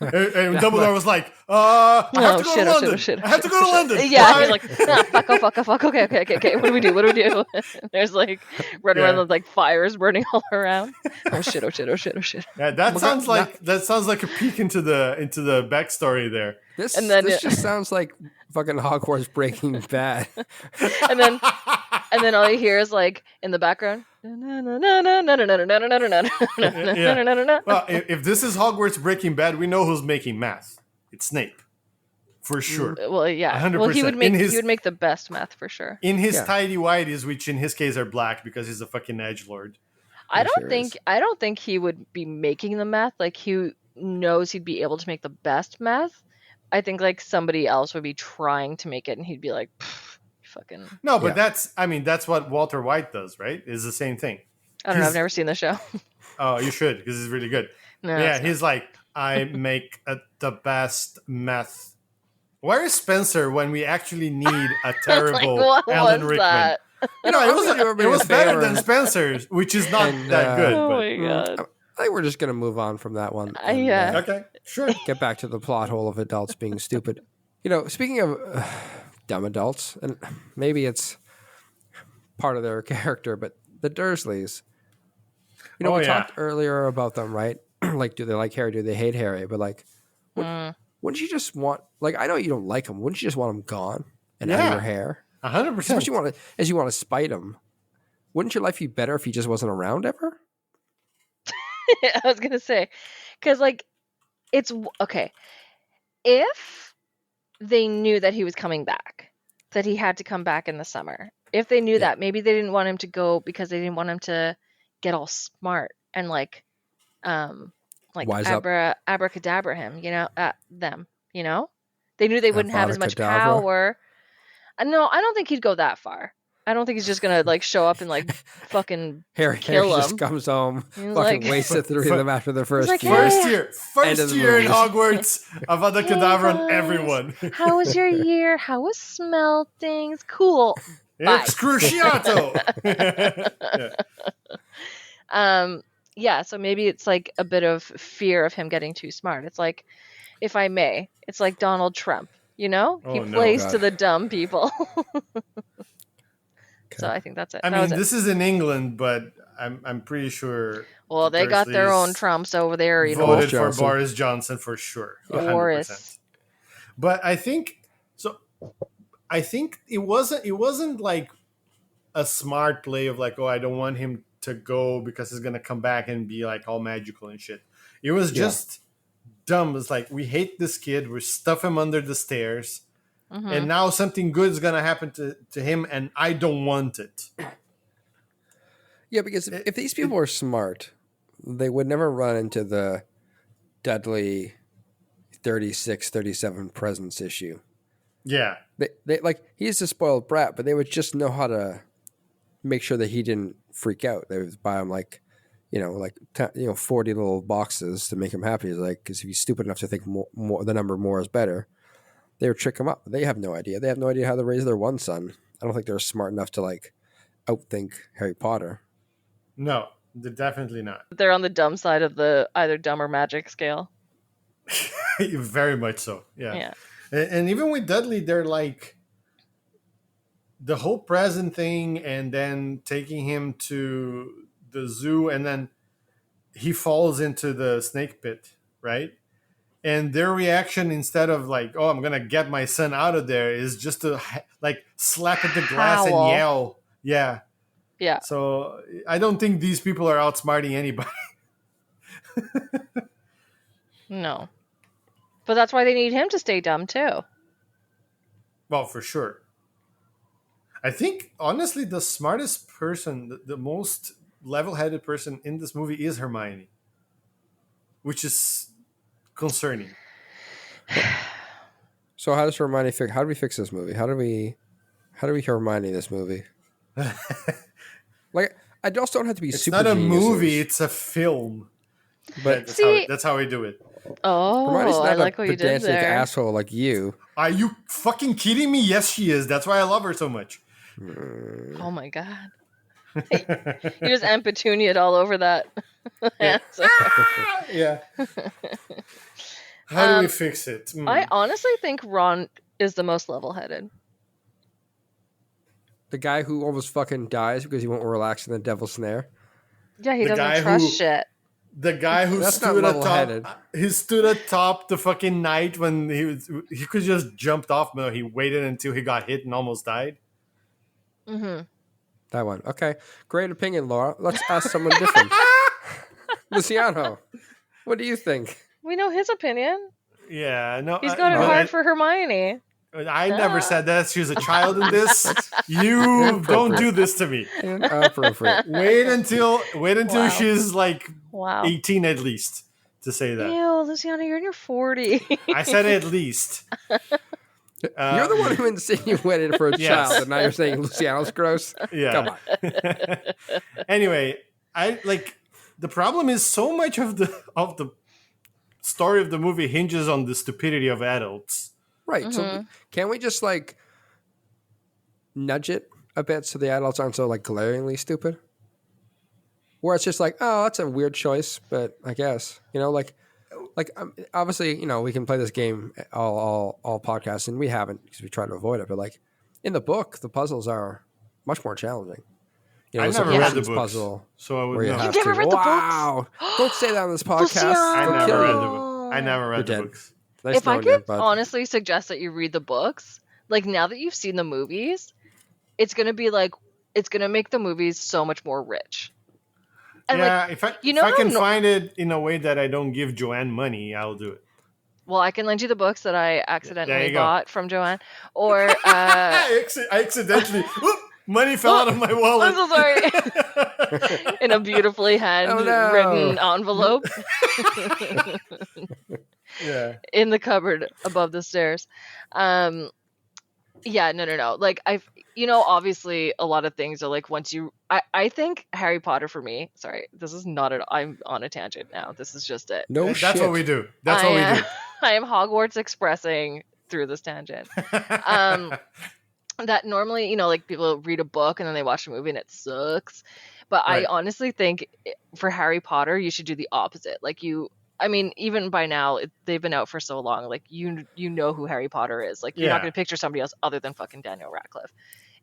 And Dumbledore was like, I have to go to London. I have to go to London. Yeah, he's like, fuck. Okay. What do we do? And there's like running around with like fires burning all around. Oh shit. Yeah, that sounds like a peek into the backstory there. This just sounds like fucking Hogwarts Breaking Bad. and then all you hear is like in the background. Well, if this is Hogwarts Breaking Bad, we know who's making math. It's Snape, for sure. Well, yeah. 100%. Well, he would make the best math for sure. In his tidy whities, which in his case are black because he's a fucking edgelord. I don't think he would be making the math. Like he knows he'd be able to make the best math. I think like somebody else would be trying to make it, and he'd be like, "Fucking." No, but that's what Walter White does, right? Is the same thing. I don't know. I've never seen the show. Oh, you should, because it's really good. No, yeah, he's like, I make the best math. Where is Spencer when we actually need a terrible like, Alan Rickman? That? It was better than Spencer's, which is not that good. Oh but. my god. I think we're just going to move on from that one. Yeah. Okay, sure. Get back to the plot hole of adults being stupid. Speaking of dumb adults, and maybe it's part of their character, but the Dursleys. We talked earlier about them, right? Like, do they like Harry? Do they hate Harry? But like, wouldn't you just want? Like, I know you don't like him. Wouldn't you just want him gone and out of your hair? 100%. As you want to spite him. Wouldn't your life be better if he just wasn't around ever? I was gonna say, because like, it's okay. If they knew that he was coming back, that he had to come back in the summer. If they knew that, maybe they didn't want him to go because they didn't want him to get all smart and like abracadabra him, at them, They knew they wouldn't have as much power. No, I don't think he'd go that far. I don't think he's just gonna like show up and like fucking Harry kill him. Just comes home, fucking wasted through them after the first like, year. First year in Hogwarts, Avada Kedavra on everyone. How was your year? How was smell things? Cool. Excruciato. Yeah, so maybe it's like a bit of fear of him getting too smart. It's like, if I may, it's like Donald Trump, he plays to the dumb people. So I think that's it. This is in England, but I'm pretty sure. Well, they got their own Trumps over there. Voted for Boris Johnson for sure. 100%. Boris. But I think it wasn't like a smart play of like, oh, I don't want him to go because he's gonna come back and be like all magical and shit. It was just dumb. It's like, we hate this kid. We stuff him under the stairs. Mm-hmm. And now something good is going to happen to him, and I don't want it. Yeah, because if these people were smart, they would never run into the Dudley 36, 37 presence issue. Yeah. They like, he's a spoiled brat, but they would just know how to make sure that he didn't freak out. They would buy him 40 little boxes to make him happy. Like, because if he's stupid enough to think more the number more is better, they would trick him up. They have no idea. They have no idea how to raise their one son. I don't think they're smart enough to like outthink Harry Potter. No, they're definitely not. They're on the dumb side of the either dumb or magic scale. Very much so. Yeah. And even with Dudley, they're like the whole present thing, and then taking him to the zoo, and then he falls into the snake pit, right? And their reaction, instead of like, oh, I'm going to get my son out of there, is just to like slap at the glass and yell. Yeah. Yeah. So I don't think these people are outsmarting anybody. No. But that's why they need him to stay dumb too. Well, for sure. I think, honestly, the smartest person, the most level-headed person in this movie is Hermione, which is concerning. So how does Hermione fix? How do we fix this movie? How do we Hermione this movie? Like, I just don't have to be It's super not a geniuses, movie; it's a film. But That's how we do it. Hermione's Oh, not I like a what you did pedantic there. asshole like you. Are you fucking kidding me? Yes, she is. That's why I love her so much. Oh my god. You just Aunt Petunia'd all over that answer. Yeah. How do we fix it? I honestly think Ron is the most level-headed. The guy who almost fucking dies because he won't relax in the devil's snare. Yeah, he The guy doesn't trust who- shit. The guy who That's not stood level-headed. atop, he stood atop the fucking knight when he could just jumped off, but he waited until he got hit and almost died. Mm-hmm. That one. Okay. Great opinion, Laura. Let's ask someone different. Luciano, what do you think? We know his opinion. Yeah, no, He's got it hard for Hermione. I never said that. She was a child in this. You don't do this to me. Inappropriate. Wait until Wow. she's like Wow. 18 at least to say that. Ew, Luciano, you're in your 40s. I said at least. You're the one who insinuated for a Yes. child, and now you're saying Luciano's gross? Yeah. Come on. Anyway, I like the problem is so much of the story of the movie hinges on the stupidity of adults. Right. So can we just like nudge it a bit so the adults aren't so like glaringly stupid? Where it's just like, oh, that's a weird choice, but I guess, like obviously, we can play this game all podcasts, and we haven't because we try to avoid it. But like in the book, the puzzles are much more challenging. I there's a never read the Patience books, puzzle so I would where you know. have never to. read the Wow! Don't say that on this podcast. Luciano! I They'll never kill read you. the book. I never read You're the dead. books. Nice If I knowing you, could bud. honestly suggest that you read the books, like now that you've seen the movies, it's going to be like, it's going to make the movies so much more rich. And Yeah, like, if I you know if I can how no- find it in a way that I don't give Joanne money, I'll do it. well, I can lend you the books that I There accidentally you go. bought from Joanne. Or, I accidentally money fell out of my wallet. I'm so sorry. In a beautifely handwritten envelope Yeah. in the cupboard above the stairs. Yeah, no. Like obviously a lot of things are like once you, I think Harry Potter for me, sorry, this is not at, I'm on a tangent now. This is just it. No That's shit. what we do. That's what we do. I am Hogwarts expressing through this tangent. That normally, like people read a book and then they watch a movie and it sucks. But Right. I honestly think for Harry Potter, you should do the opposite. Like even by now, they've been out for so long. Like you know who Harry Potter is. Like you're not Yeah. going to picture somebody else other than fucking Daniel Radcliffe.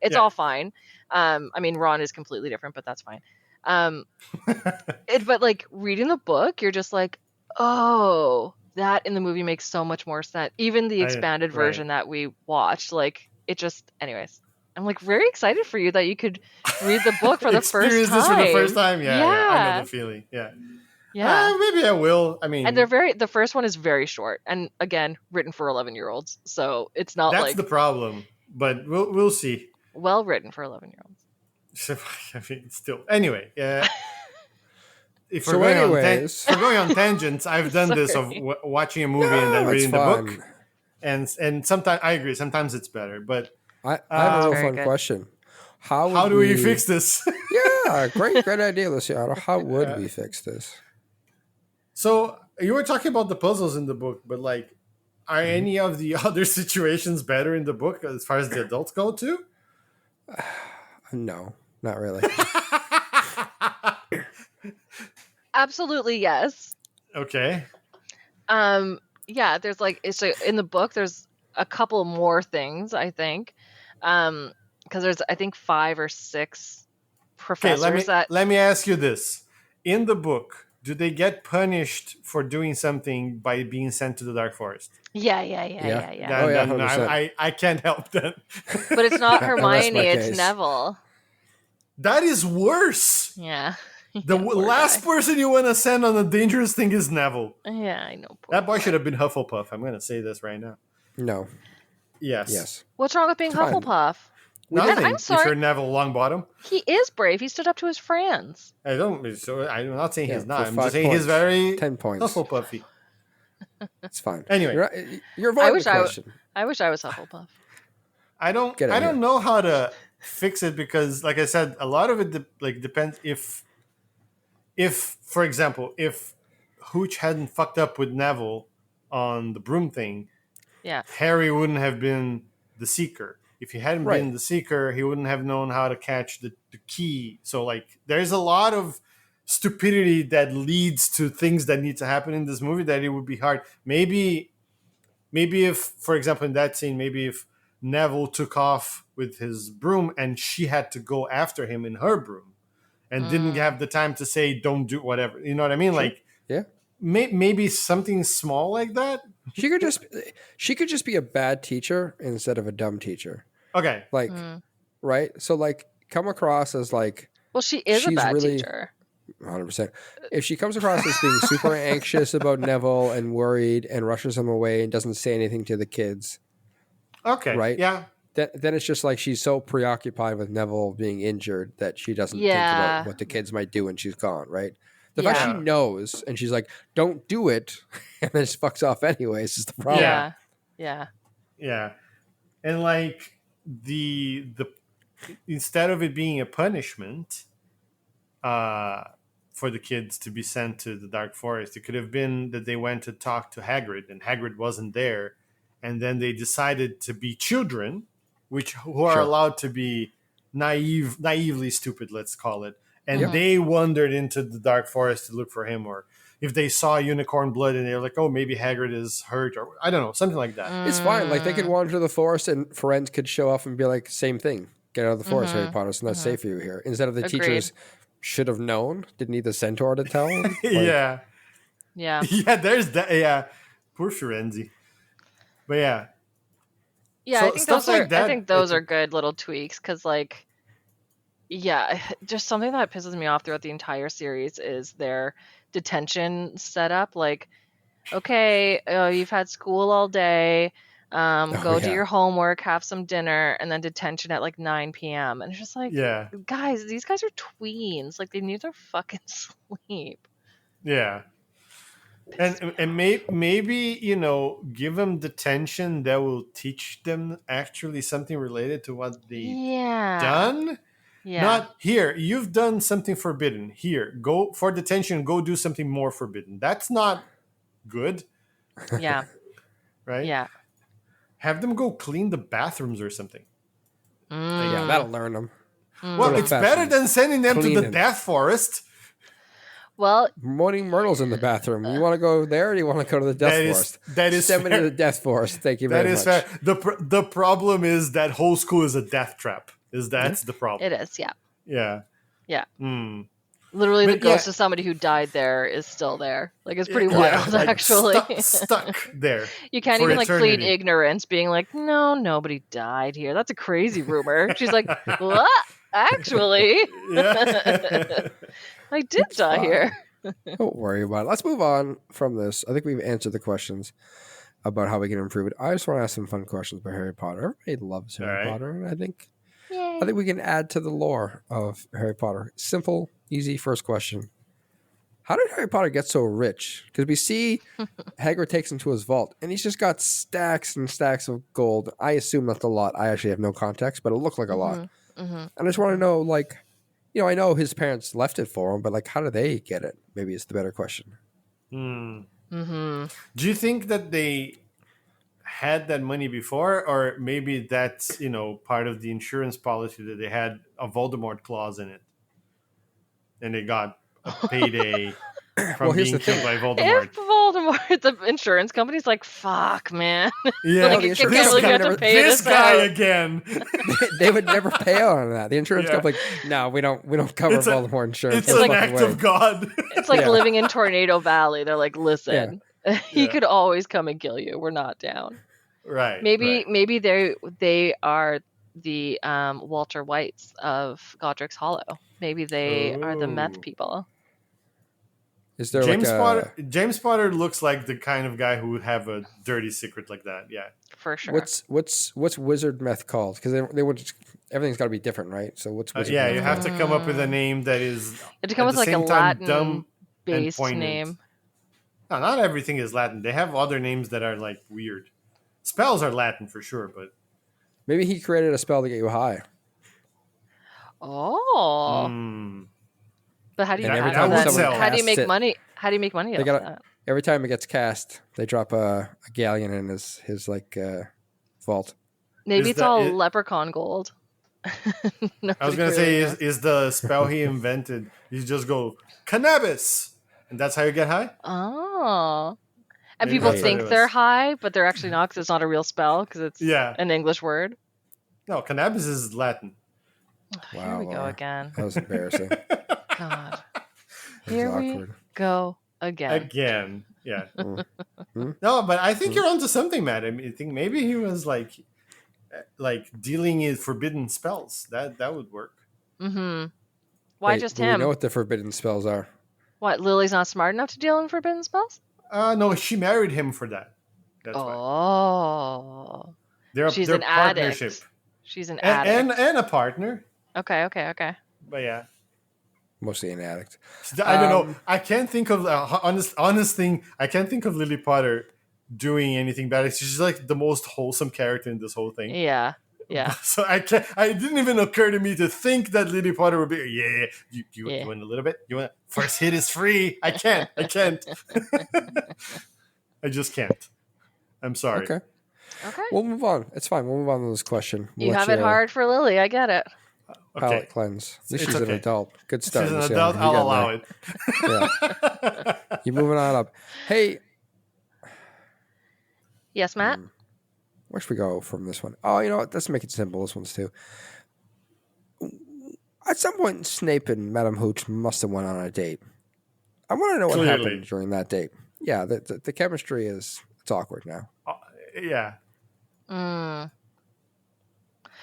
It's Yeah. all fine. Ron is completely different, but that's fine. But like reading the book, you're just like, oh, that in the movie makes so much more sense. Even the expanded right. version that we watched, like it just, anyways. I'm like very excited for you that you could read the book for the first Experience time. this for the first time. Yeah. I Yeah. know the feeling. Yeah. Yeah. Maybe I will. I mean, And the first one is very short, and again, written for 11-year-olds, so it's not that's like the problem. But we'll see. well written for 11-year-olds. I mean, still. Anyway, if So we're anyways- going on tangents, I've done this of Sorry. watching a movie and then No, it's reading the book, fun. and sometimes I agree. Sometimes it's better, but I have a real Very fun good. question. How how would do we fix this? Yeah, great idea, Luciano. How would we fix this? So you were talking about the puzzles in the book, but like, are any of the other situations better in the book as far as the adults go too? No, not really. Absolutely yes. Okay. Yeah, there's like in the book there's a couple more things, I think. Because there's I think 5 or 6 Okay. professors Let me ask you this: in the book, do they get punished for doing something by being sent to the Dark Forest? Yeah. Then, Oh, yeah, then 100%. I can't help that. But it's not I rest Hermione, my it's case. Neville. That is worse. Yeah. The Yeah, poor last guy. person you want to send on a dangerous thing is Neville. Yeah, I know. Poor That boy guy. should have been Hufflepuff. I'm going to say this right now. No. Yes. Yes. What's wrong with being It's fine. Hufflepuff? Nothing. I'm sorry. If you're Neville Longbottom, He is brave. He stood up to his friends. I'm not saying he's not. for I'm 5 just saying points, he's very 10 points. Hufflepuffy. It's fine. Anyway. You're I avoiding wish the question. I wish I was Hufflepuff. I don't Get out here. know how to fix it because, like I said, a lot of it depends if, for example, if Hooch hadn't fucked up with Neville on the broom thing, Yeah. Harry wouldn't have been the Seeker. If he hadn't Right. been the Seeker, he wouldn't have known how to catch the key. So, like, there's a lot of stupidity that leads to things that need to happen in this movie that it would be hard. Maybe if, for example, in that scene, maybe if Neville took off with his broom and she had to go after him in her broom and didn't have the time to say, don't do whatever. You know what I mean? Sure. Like, Yeah. Maybe something small like that. She could just be a bad teacher instead of a dumb teacher. Okay. Like, right? So, like, come across as like, Well, she is a she's bad really- teacher. 100%. If she comes across as being super anxious about Neville and worried and rushes him away and doesn't say anything to the kids, Okay. Right. Yeah. then it's just like she's so preoccupied with Neville being injured that she doesn't think Yeah. about what the kids might do when she's gone, right? The fact Yeah. she knows and she's like, don't do it, and then just fucks off anyways is the problem. Yeah. Yeah. Yeah. And like the instead of it being a punishment for the kids to be sent to the Dark Forest, it could have been that they went to talk to Hagrid and Hagrid wasn't there, and then they decided to be children, who are Sure. allowed to be naively stupid, let's call it. And Yep. they wandered into the Dark Forest to look for him, or if they saw unicorn blood and they're like, oh, maybe Hagrid is hurt, or I don't know, something like that. It's fine. Like, they could wander to the forest and friends could show up and be like, same thing. Get out of the forest, Harry Potter. It's not safe for you here. Instead of the Agreed. teachers should have known, didn't need the centaur to tell them. Like, Yeah. Yeah. Yeah, there's that. Yeah. Poor Firenze. But yeah. Yeah, So I think stuff those are like that, I think those are good little tweaks because, like, yeah, just something that pisses me off throughout the entire series is their detention setup. Like, okay, you've had school all day, go do yeah. your homework, have some dinner, and then detention at like 9 p.m. And it's just like, Yeah. guys, these guys are tweens. Like, they need their fucking sleep. Yeah. And maybe, give them detention that will teach them actually something related to what they Yeah. done. Yeah. Not here, you've done something forbidden. Here, go for detention, go do something more forbidden. That's not good, Yeah. right? Yeah. Have them go clean the bathrooms or something. yeah, that'll learn them. Well, Little it's better fashions. than sending them to the Cleaning. Death Forest. Well, Morning Myrtle's in the bathroom. You want to go there or do you want to go to the Death Forest? That is Send me fair. to the Death Forest. Thank you That very is much. fair. The problem is that whole school is a death trap. That's the problem. it is. Yeah. Yeah. Yeah. Hmm. Literally, the But ghost yeah. of somebody who died there is still there. Like, it's pretty Yeah, wild, like actually. stuck there. You can't for even like plead eternity. ignorance, being like, "No, nobody died here. That's a crazy rumor." She's like, "What? Actually, Yeah. I did die fine. here." Don't worry about it. Let's move on from this. I think we've answered the questions about how we can improve it. I just want to ask some fun questions about Harry Potter. Everybody loves Harry All right. Potter, and I think Yay. we can add to the lore of Harry Potter. Simple, easy first question. How did Harry Potter get so rich? Because we see Hagrid takes him to his vault, and he's just got stacks and stacks of gold. I assume that's a lot. I actually have no context, but it looked like a lot. Mm-hmm. And I just want to know, like, I know his parents left it for him, but like, how do they get it? Maybe it's the better question. Hmm. Mm-hmm. Do you think that they had that money before, or maybe that's part of the insurance policy that they had a Voldemort clause in it, and they got a payday from Well, here's being the killed thing. by Voldemort? If Voldemort, the insurance company's like, "Fuck, man." Yeah, Like, the I can't insurance believe you have company to pay this this guy out. again. They would never pay out on that. The insurance Yeah. company, like, no, we don't cover It's a- Voldemort insurance. It's No an fucking act way. of God. It's like Yeah. living in Tornado Valley. They're like, "Listen, he Yeah. could always come and kill you. We're not down." Right. Maybe right. maybe they are the Walter Whites of Godric's Hollow. Maybe they are the meth Ooh. people. Is there James like a Potter. James Potter looks like the kind of guy who would have a dirty secret like that. Yeah. For sure. what's wizard meth called? Because they would everything's got to be different, right? So what's wizard? Yeah, meth you have called? to come up with a name that is You have to at come with the like a same time dumb and Latin-based poignant. name. No, not everything is Latin. They have other names that are like weird. Spells are Latin for sure, but Maybe he created a spell to get you high. Oh. But how do you And every time then, someone how do you casts make it- money? How do you make money They off got that? every time it gets cast, they drop a galleon in his like vault. Maybe Is it's that all it? leprechaun gold. I was gonna say is the spell he invented. You just go cannabis, and that's how you get high. Oh. And Maybe people that's what think it they're was. high, but they're actually not because it's not a real spell because it's Yeah. an English word. No, cannabis is Latin. Here we go Laura. again. That was embarrassing. That God. was Here we awkward. go again. Again, yeah. Mm. Hmm? No, but I think you're onto something, Matt. I mean, I think maybe he was like dealing in forbidden spells. That would work. Mm-hmm. Why Wait, just do him? We know what the forbidden spells are. What, Lily's not smart enough to deal in forbidden spells? No, she married him for that. That's why. Oh. They're She's they're an partnership. addict. She's an And, addict. and a partner. Okay. But yeah. Mostly an addict. I don't know. I can't think of honest thing. I can't think of Lily Potter doing anything bad. She's like the most wholesome character in this whole thing. Yeah. So I can't. I didn't even occur to me to think that Lily Potter would be. Yeah. You want a little bit? You want first hit is free. I can't. I just can't. I'm sorry. Okay. Okay. We'll move on. It's fine. We'll move on to this question. We'll You let have it hard for Lily. I get it. Palate Okay. cleanse. At least It's she's an okay. adult. Good She's start. an Miss adult. Young. You I'll got allow there. it. Yeah. You're moving on up. Hey, Yes, Matt? where should we go from this one? Oh, you know what? Let's make it simple. This one's too. At some point, Snape and Madame Hooch must have went on a date. I want to know what Clearly. happened during that date. Yeah, the chemistry it's awkward now. Yeah. Mm.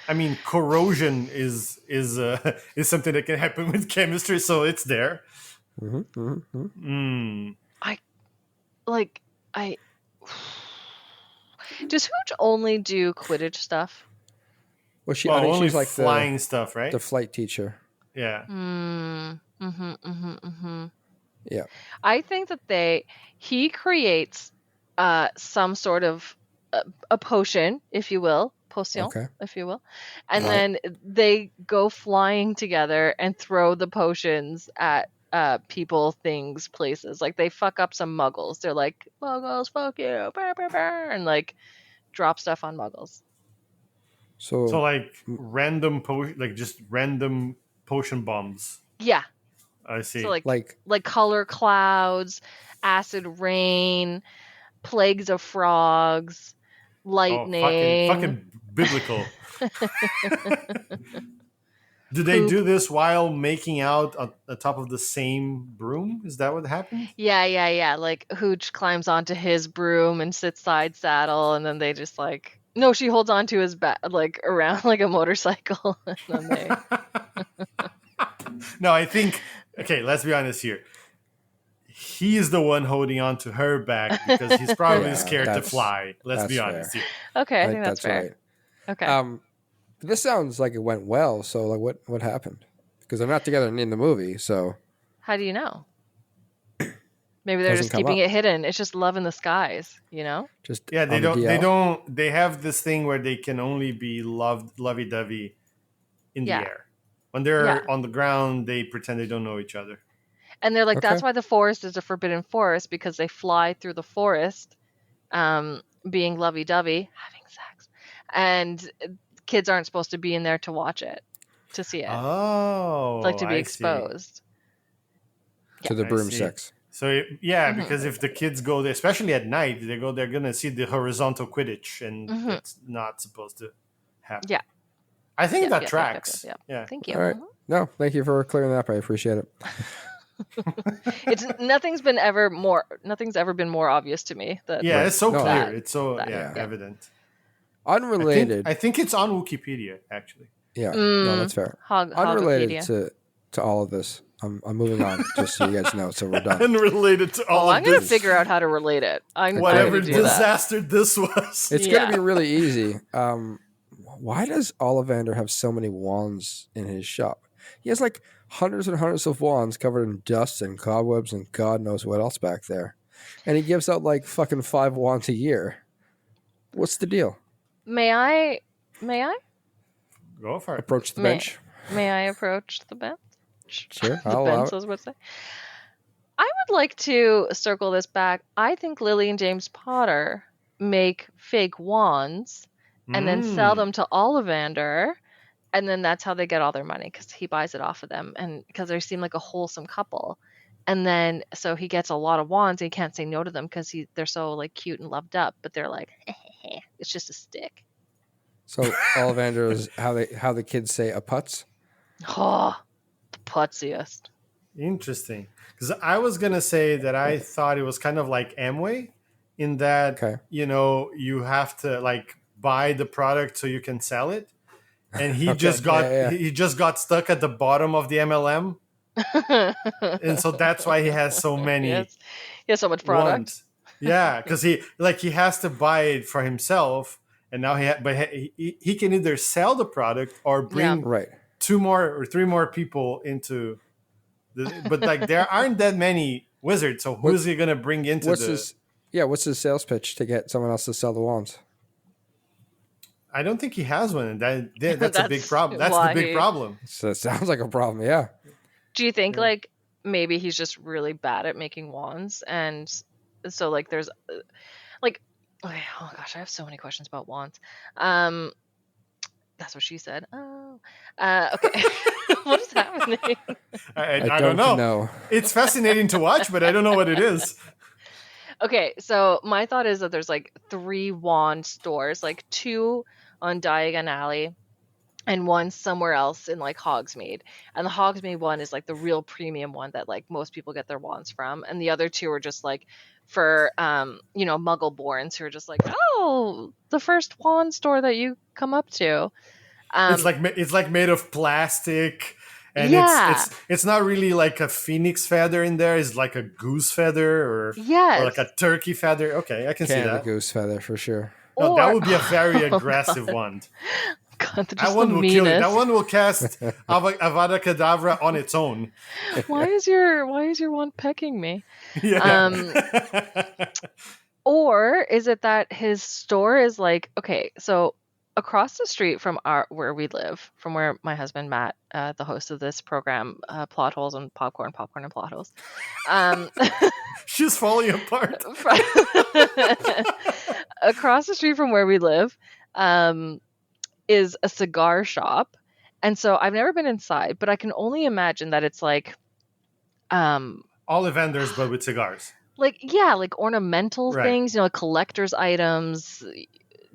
I mean, corrosion is something that can happen with chemistry, so it's there. Does Hooch only do Quidditch stuff? Well, Well, I think only she's like flying stuff, right? the flight teacher. Yeah. Yeah. I think that he creates some sort of a potion, if you will, potion, Okay. if you will, and Right. then they go flying together and throw the potions at people, things, places. Like they fuck up some muggles. They're like, muggles, fuck you, bah, bah, bah, and like drop stuff on muggles. So like random just random potion bombs. Yeah. I see. So like color clouds, acid rain, plagues of frogs, lightning. fucking biblical. Do they do this while making out on the top of the same broom? Is that what happened? Yeah. Like Hooch climbs onto his broom and sits side saddle, and then they just like she holds onto his back like around like a motorcycle, and then they. No, I think. Okay, let's be honest here. He's the one holding on to her back because he's probably Yeah, scared to that's- fly. Let's be that's honest fair. here. Okay, I think that's fair. right. Okay. This sounds like it went well. So, like, what happened? Because they're not together in the movie. So, How do you know? Maybe they're Doesn't just come keeping up. it hidden. It's just love in the skies, you know? just Yeah, they on the don't. They DL? don't. They have this thing where they can only be lovey-dovey in Yeah. the air. When they're Yeah. on the ground, they pretend they don't know each other. And they're like, Okay. that's why the forest is a forbidden forest, because they fly through the forest, being lovey-dovey, having sex, and kids aren't supposed to be in there to watch it, to see it, Oh, like to be I see. exposed. to the I broom see. sex. So because if the kids go there, especially at night, they're gonna see the horizontal Quidditch, and that's not supposed to happen. Yeah. I think that Yep. tracks. Yeah. Thank you. All right. No, thank you for clearing that up. I appreciate it. Nothing's ever been more obvious to me that Yeah, it's so No, clear. that- It's so that- yeah. evident. Unrelated. I think it's on Wikipedia actually. yeah. No, that's fair. Unrelated Hogpedia. to all of this. I'm moving on, just so you guys know. So we're done. Unrelated to all I'm of going to this. figure out how to relate it. I'm Whatever going to do that. disaster this was. It's going to be really easy. Why does Ollivander have so many wands in his shop? He has like hundreds and hundreds of wands covered in dust and cobwebs and God knows what else back there. And he gives out like fucking 5 wands a year. What's the deal? May I? Go for it. Approach the bench. May I approach the bench? Sure, The I'll allow bench, it. I was about to say. I would like to circle this back. I think Lily and James Potter make fake wands and then sell them to Ollivander, and then that's how they get all their money, because he buys it off of them, and because they seem like a wholesome couple. And then so he gets a lot of wands, and he can't say no to them because they're so like cute and loved up, but they're like, it's just a stick. So Ollivander is how the kids say a putz. Oh, the putziest. Interesting. Because I was going to say that I thought it was kind of like Amway in that, you have to like buy the product so you can sell it. And he just got stuck at the bottom of the MLM. And so that's why he has so many. He has so much product. Ones. Yeah, because he has to buy it for himself. And now he can either sell the product or bring 2 more or 3 more people into but like there aren't that many wizards, so who's he gonna bring into what's his sales pitch to get someone else to sell the wands? I don't think he has one. That's a big problem. That's the big problem. So it sounds like a problem, yeah. Do you think like maybe he's just really bad at making wands, and so like there's like oh gosh, I have so many questions about wands. That's what she said. Oh, okay. What is happening? I don't know. It's fascinating to watch, but I don't know what it is. Okay, so my thought is that there's like 3 wand stores, like 2 on Diagon Alley and 1 somewhere else in like Hogsmeade. And the Hogsmeade one is like the real premium one that like most people get their wands from. And the other 2 are just like for, Muggle-borns who are just like, oh, the first wand store that you come up to. It's like made of plastic, and it's not really like a phoenix feather in there. It's like a goose feather or like a turkey feather. Okay, I can see that. A goose feather for sure. No, that would be a very aggressive wand. God, that one will kill it. That one will cast Avada Kedavra on its own. Why is your wand pecking me? Yeah. Or is it that his store is like, okay, so across the street from where we live, from where my husband Matt, the host of this program, Plot Holes and Popcorn and Plot Holes. She's falling apart. Across the street from where we live is a cigar shop. And so I've never been inside, but I can only imagine that it's like Ollivanders, but with cigars. Like ornamental things, collector's items,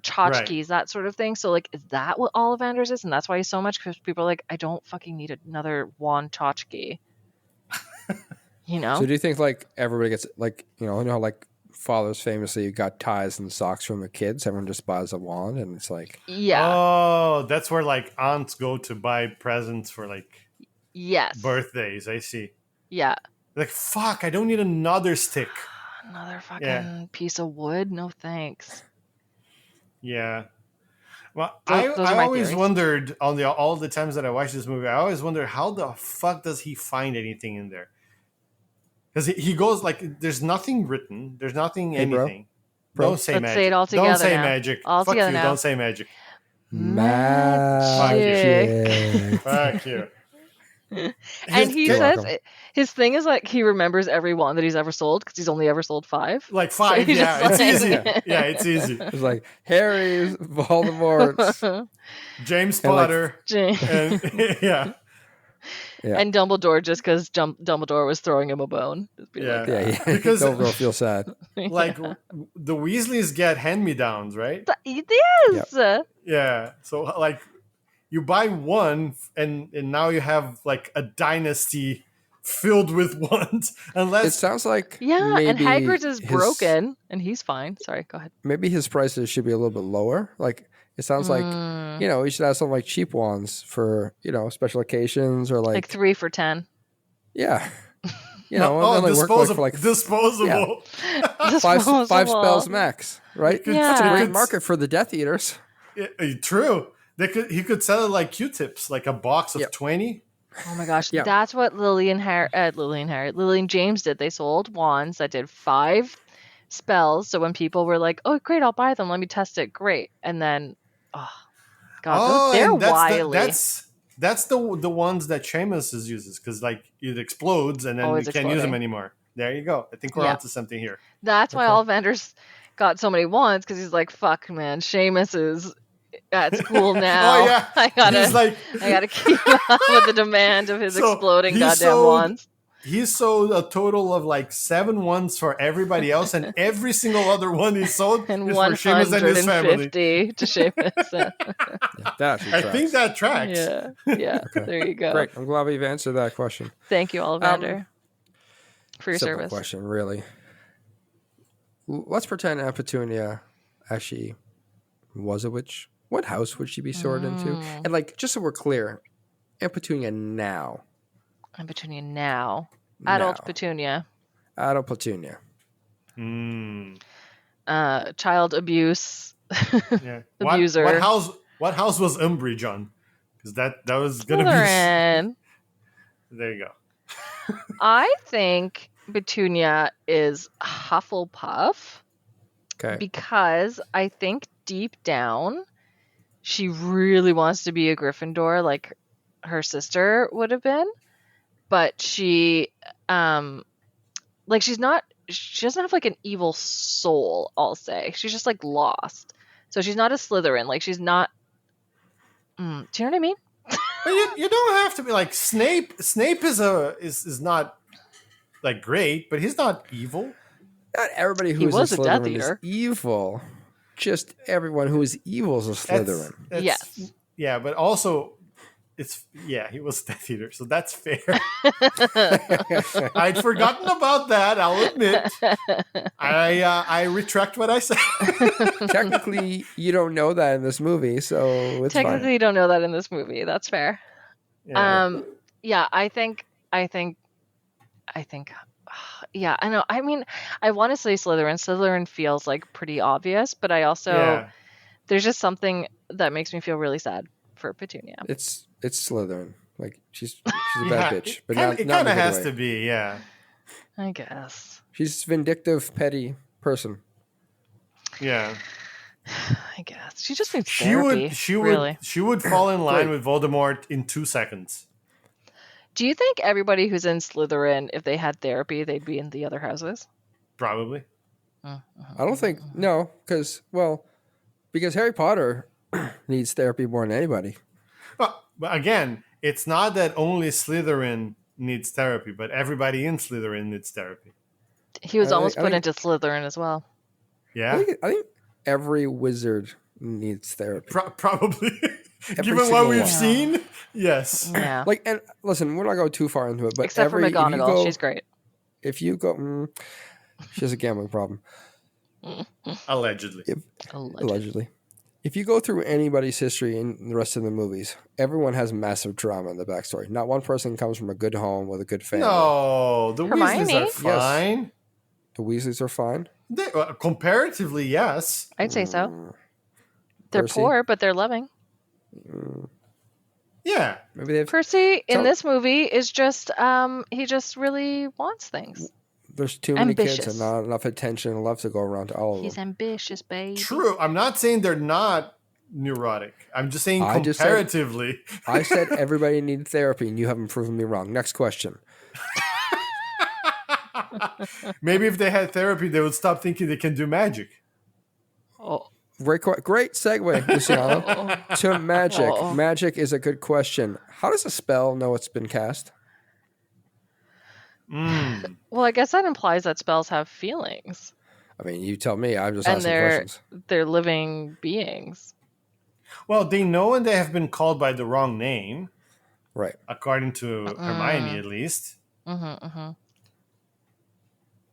tchotchkes, that sort of thing. So like, is that what Ollivander's is? And that's why he's so much, because people are like, I don't fucking need another wand tchotchke. So do you think like everybody gets like, how like fathers famously got ties and socks from the kids? Everyone just buys a wand and it's like... Yeah. Oh, that's where like aunts go to buy presents for like... Yes. Birthdays, I see. Yeah. Like, fuck, I don't need another stick. Another fucking piece of wood? No thanks. Yeah. Well, Those I always wondered on all the times that I watched this movie, I always wondered how the fuck does he find anything in there? Because he goes like, there's nothing written, there's nothing, anything. Bro. Don't say Let's magic. Say it all together. Don't say now. magic. All Fuck together you. now. Don't say magic. Magic. Fuck you. And he says his thing is like he remembers every wand that he's ever sold because he's only ever sold 5. Like 5, so yeah, it's easy. Yeah, it's easy. It's like Harry's, Voldemort's, James Potter, and yeah. And Dumbledore, just because Dumbledore was throwing him a bone. Yeah. Because Dumbledore feels sad. Like the Weasleys get hand-me-downs, right? Yes. Yep. Yeah. So like you buy one, and now you have like a dynasty filled with wands. Unless it sounds like and Hagrid's is broken, and he's fine. Sorry, go ahead. Maybe his prices should be a little bit lower. Like it sounds like he should have some like cheap wands for special occasions or like 3 for $10. Yeah. You No, know, they only work like for like disposable. five Disposable. spells max, right? could- That's a Yeah. great market for the Death Eaters. True. He could sell it like Q-tips, like a box of Yep. 20. Oh my gosh, Yeah. that's what Lily and James did. They sold wands that did 5 spells. So when people were like, "Oh, great, I'll buy them. Let me test it." Great, and then, oh God, they're and wily. that's the ones that Seamus uses because like it explodes and then Always you can't use them exploding. anymore. There you go. I think we're Yeah. onto something here. That's why Okay. Ollivander's got so many wands because he's like, "Fuck, man, Seamus is at school now. Oh yeah, I he's like, gotta keep up with the demand of his So, exploding he goddamn sold- wands." he sold a total of like 7 ones for everybody else, and every single other one he sold And is for Seamus and his family. 150 to Seamus. Yeah, that actually I tracks. think that tracks. Yeah. Okay. There you go. Great. I'm glad we've answered that question. Thank you, Ollivander, for your Simple service. question, really. Let's pretend Aunt Petunia actually was a witch. What house would she be sorted into? And like, just so we're clear, Aunt Petunia now. I'm Petunia now. Adult Now. Petunia. Adult Petunia. Child abuse. Yeah. Abuser. What house was Umbridge on? Because that was gonna Slytherin. be. There you go. I think Petunia is Hufflepuff Okay. because I think deep down she really wants to be a Gryffindor like her sister would have been. But she she doesn't have like an evil soul, I'll say. She's just like lost. So she's not a Slytherin. Like she's not do you know what I mean? But you don't have to be like Snape. Snape is not like great, but he's not evil. Not everybody He who's was a a Death Slytherin is Eater. evil. Just everyone who is evil is a Slytherin. Yes. Yeah, but also he was a Death Eater, so that's fair. I'd forgotten about that. I'll admit. I retract what I said. Technically, you don't know that in this movie, so it's Technically fine. you don't know that in this movie. That's fair. Yeah. I think yeah, I know. I mean, I want to say Slytherin. Slytherin feels like pretty obvious, but I also there's just something that makes me feel really sad for Petunia. It's Slytherin. Like she's a bad bitch, but not it in a kind of good has way. to be. Yeah. I guess. She's a vindictive, petty person. Yeah. I guess. She just needs therapy. She would fall in line Great. with Voldemort in 2 seconds. Do you think everybody who's in Slytherin, if they had therapy, they'd be in the other houses? Probably. I don't think no, because Harry Potter needs therapy more than anybody. But again, it's not that only Slytherin needs therapy, but everybody in Slytherin needs therapy. He was I almost think- put into Slytherin as well. Yeah, I think every wizard needs therapy. probably. Every Given what single we've one. seen, yes. Yeah. Like, and listen, we're not going too far into it, but Except for if you McGonagall. go- She's great. If you go, she has a gambling problem. Allegedly. Allegedly. If you go through anybody's history in the rest of the movies, everyone has massive drama in the backstory. Not one person comes from a good home with a good family. No, the Hermione? Weasleys are fine. The Weasleys are fine. Comparatively, yes. I'd say so. They're Percy? poor, but they're loving. Yeah. Maybe they've. Percy in So- this movie is just he just really wants things. There's too many kids ambitious. and not enough attention and love to go around to all of He's them. ambitious, babe. True. I'm not saying they're not neurotic. I'm just saying I just said- comparatively. I said everybody needed therapy, and you haven't proven me wrong. Next question. Maybe if they had therapy, they would stop thinking they can do magic. Oh, Great segue, Luciano, to magic. Oh. Magic is a good question. How does a spell know it's been cast? well, I guess that implies that spells have feelings I mean, you tell me. I'm just and asking they're questions. living beings. Well, they know when they have been called by the wrong name, Right. according to Hermione at least.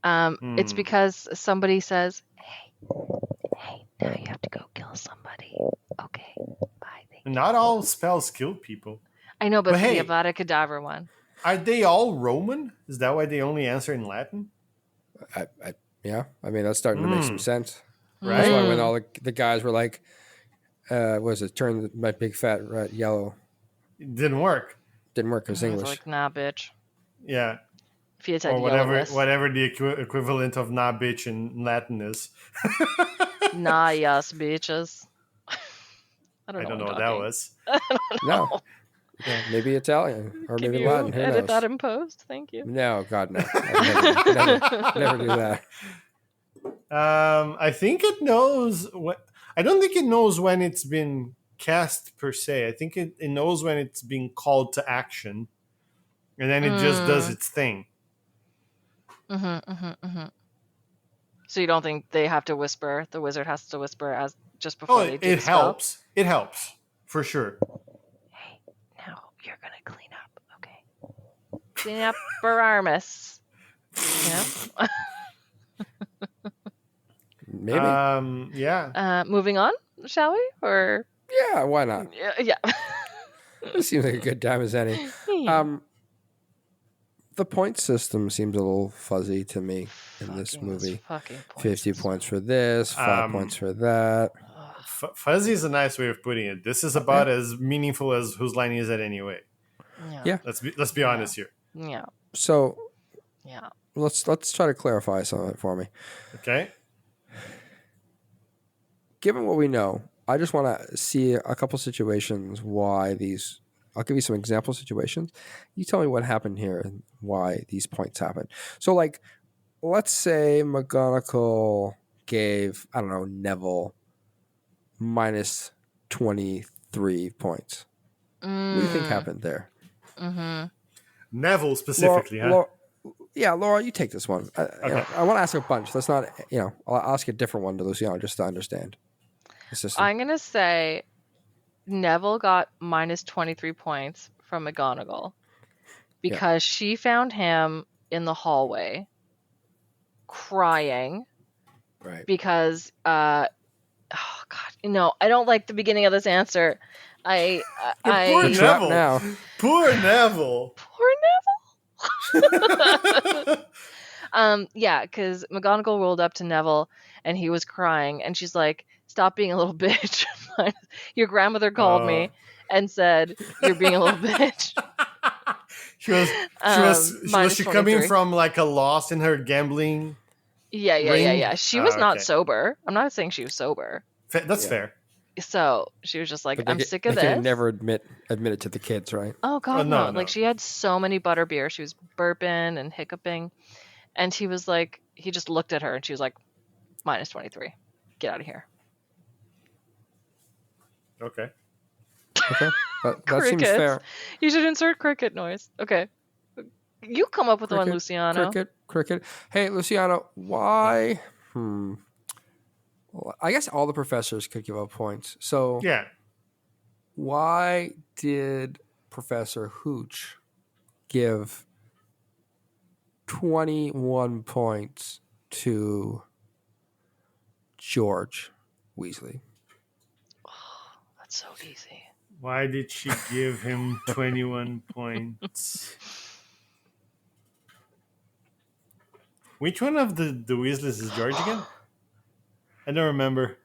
It's because somebody says, "Hey, now you have to go kill somebody." Okay, bye. Thank you. Not all spells kill people. I know, but But for hey. the Avada Kedavra one, Are they all Roman? Is that why they only answer in Latin? Yeah, I mean that's starting to make some sense. That's Right? why when all the guys were like, "What was it? Turn my big fat red yellow." It didn't work. Didn't work because It's English. like, nah, bitch. Yeah. If you had said Or whatever yellowness. whatever the equivalent of nah bitch in Latin is. Nah, yes, bitches. I I don't know I'm what that talking. was. No, yeah, maybe Italian or Can maybe you Latin. Who edit knows? that in post? Thank you. No, God, no. Never do that. I think it knows what. I don't think it knows when it's been cast per se. I think it knows when it's being called to action, and then it just does its thing. So you don't think they have to whisper? The wizard has to whisper as just Oh, before they do it the spell? helps. It helps for sure. Hey, now you're gonna clean up, okay? Clean up for Armis. You know? Maybe. Yeah. Moving on, shall we? Or Yeah, why not? yeah. It seems like a good time as any. The point system seems a little fuzzy to me in this movie. Fucking 50 points for this, 5 points for that. Fuzzy is a nice way of putting it. This is about as meaningful as whose line is it anyway. Yeah. Let's be honest here. Yeah. So Yeah. let's try to clarify some of it for me. Okay. Given what we know, I just want to see a couple situations why these. I'll give you some example situations. You tell me what happened here and why these points happened. So, like, let's say McGonagall gave, I don't know, Neville minus 23 points. What do you think happened there? Neville specifically, huh? Laura, you take this one. I want to ask a bunch. Let's not, I'll ask a different one to Luciano just to understand. I'm going to say Neville got minus 23 points from McGonagall because she found him in the hallway crying. Right. Because, oh God, no, I don't like the beginning of this answer. Poor Neville. Now. Poor Neville. Poor Neville. Yeah, because McGonagall rolled up to Neville and he was crying, and she's like, "Stop being a little bitch. Your grandmother called me and said you're being a little bitch." Was she coming from like a loss in her gambling? Yeah. She was not sober. I'm not saying she was sober. That's fair. So she was just like, I'm sick of this. They could never admit it to the kids, right? Oh God, no. Like she had so many butterbeer. She was burping and hiccuping. And he was like, he just looked at her and she was like, minus 23. Get out of here. Okay. That seems fair. You should insert cricket noise. Okay. You come up with one, Luciano. Cricket. Hey, Luciano, why? Well, I guess all the professors could give up points. So yeah, why did Professor Hooch give 21 points to George Weasley? Oh, that's so easy. Why did she give him 21 points? Which one of the Weasleys is George again? I don't remember.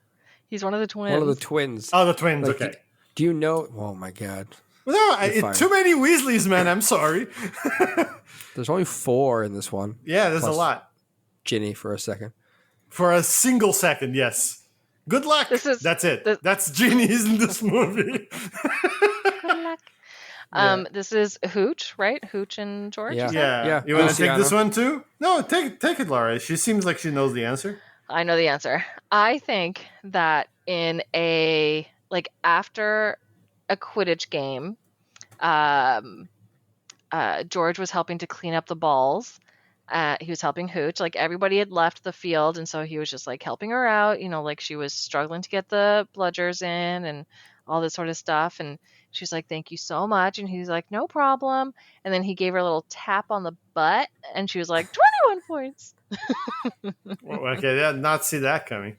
He's one of the twins. One of the twins. Oh, the twins. Like, okay. Do you know? Oh my God. No, too many Weasleys, man. I'm sorry. There's only 4 in this one. Yeah, there's a lot. Ginny for a second. For a single second, yes. Good luck. That's it. That's Ginny's in this movie. Good luck. This is Hooch, right? Hooch and George? Yeah. You want to take this one too? No, take it, Laura. She seems like she knows the answer. I know the answer. I think that in after a Quidditch game, George was helping to clean up the balls. He was helping Hooch. Like everybody had left the field, and so he was just like helping her out. Like she was struggling to get the bludgers in and all this sort of stuff. And she's like, "Thank you so much." And he's like, "No problem." And then he gave her a little tap on the butt, and she was like, 21 points. Okay, I did not see that coming.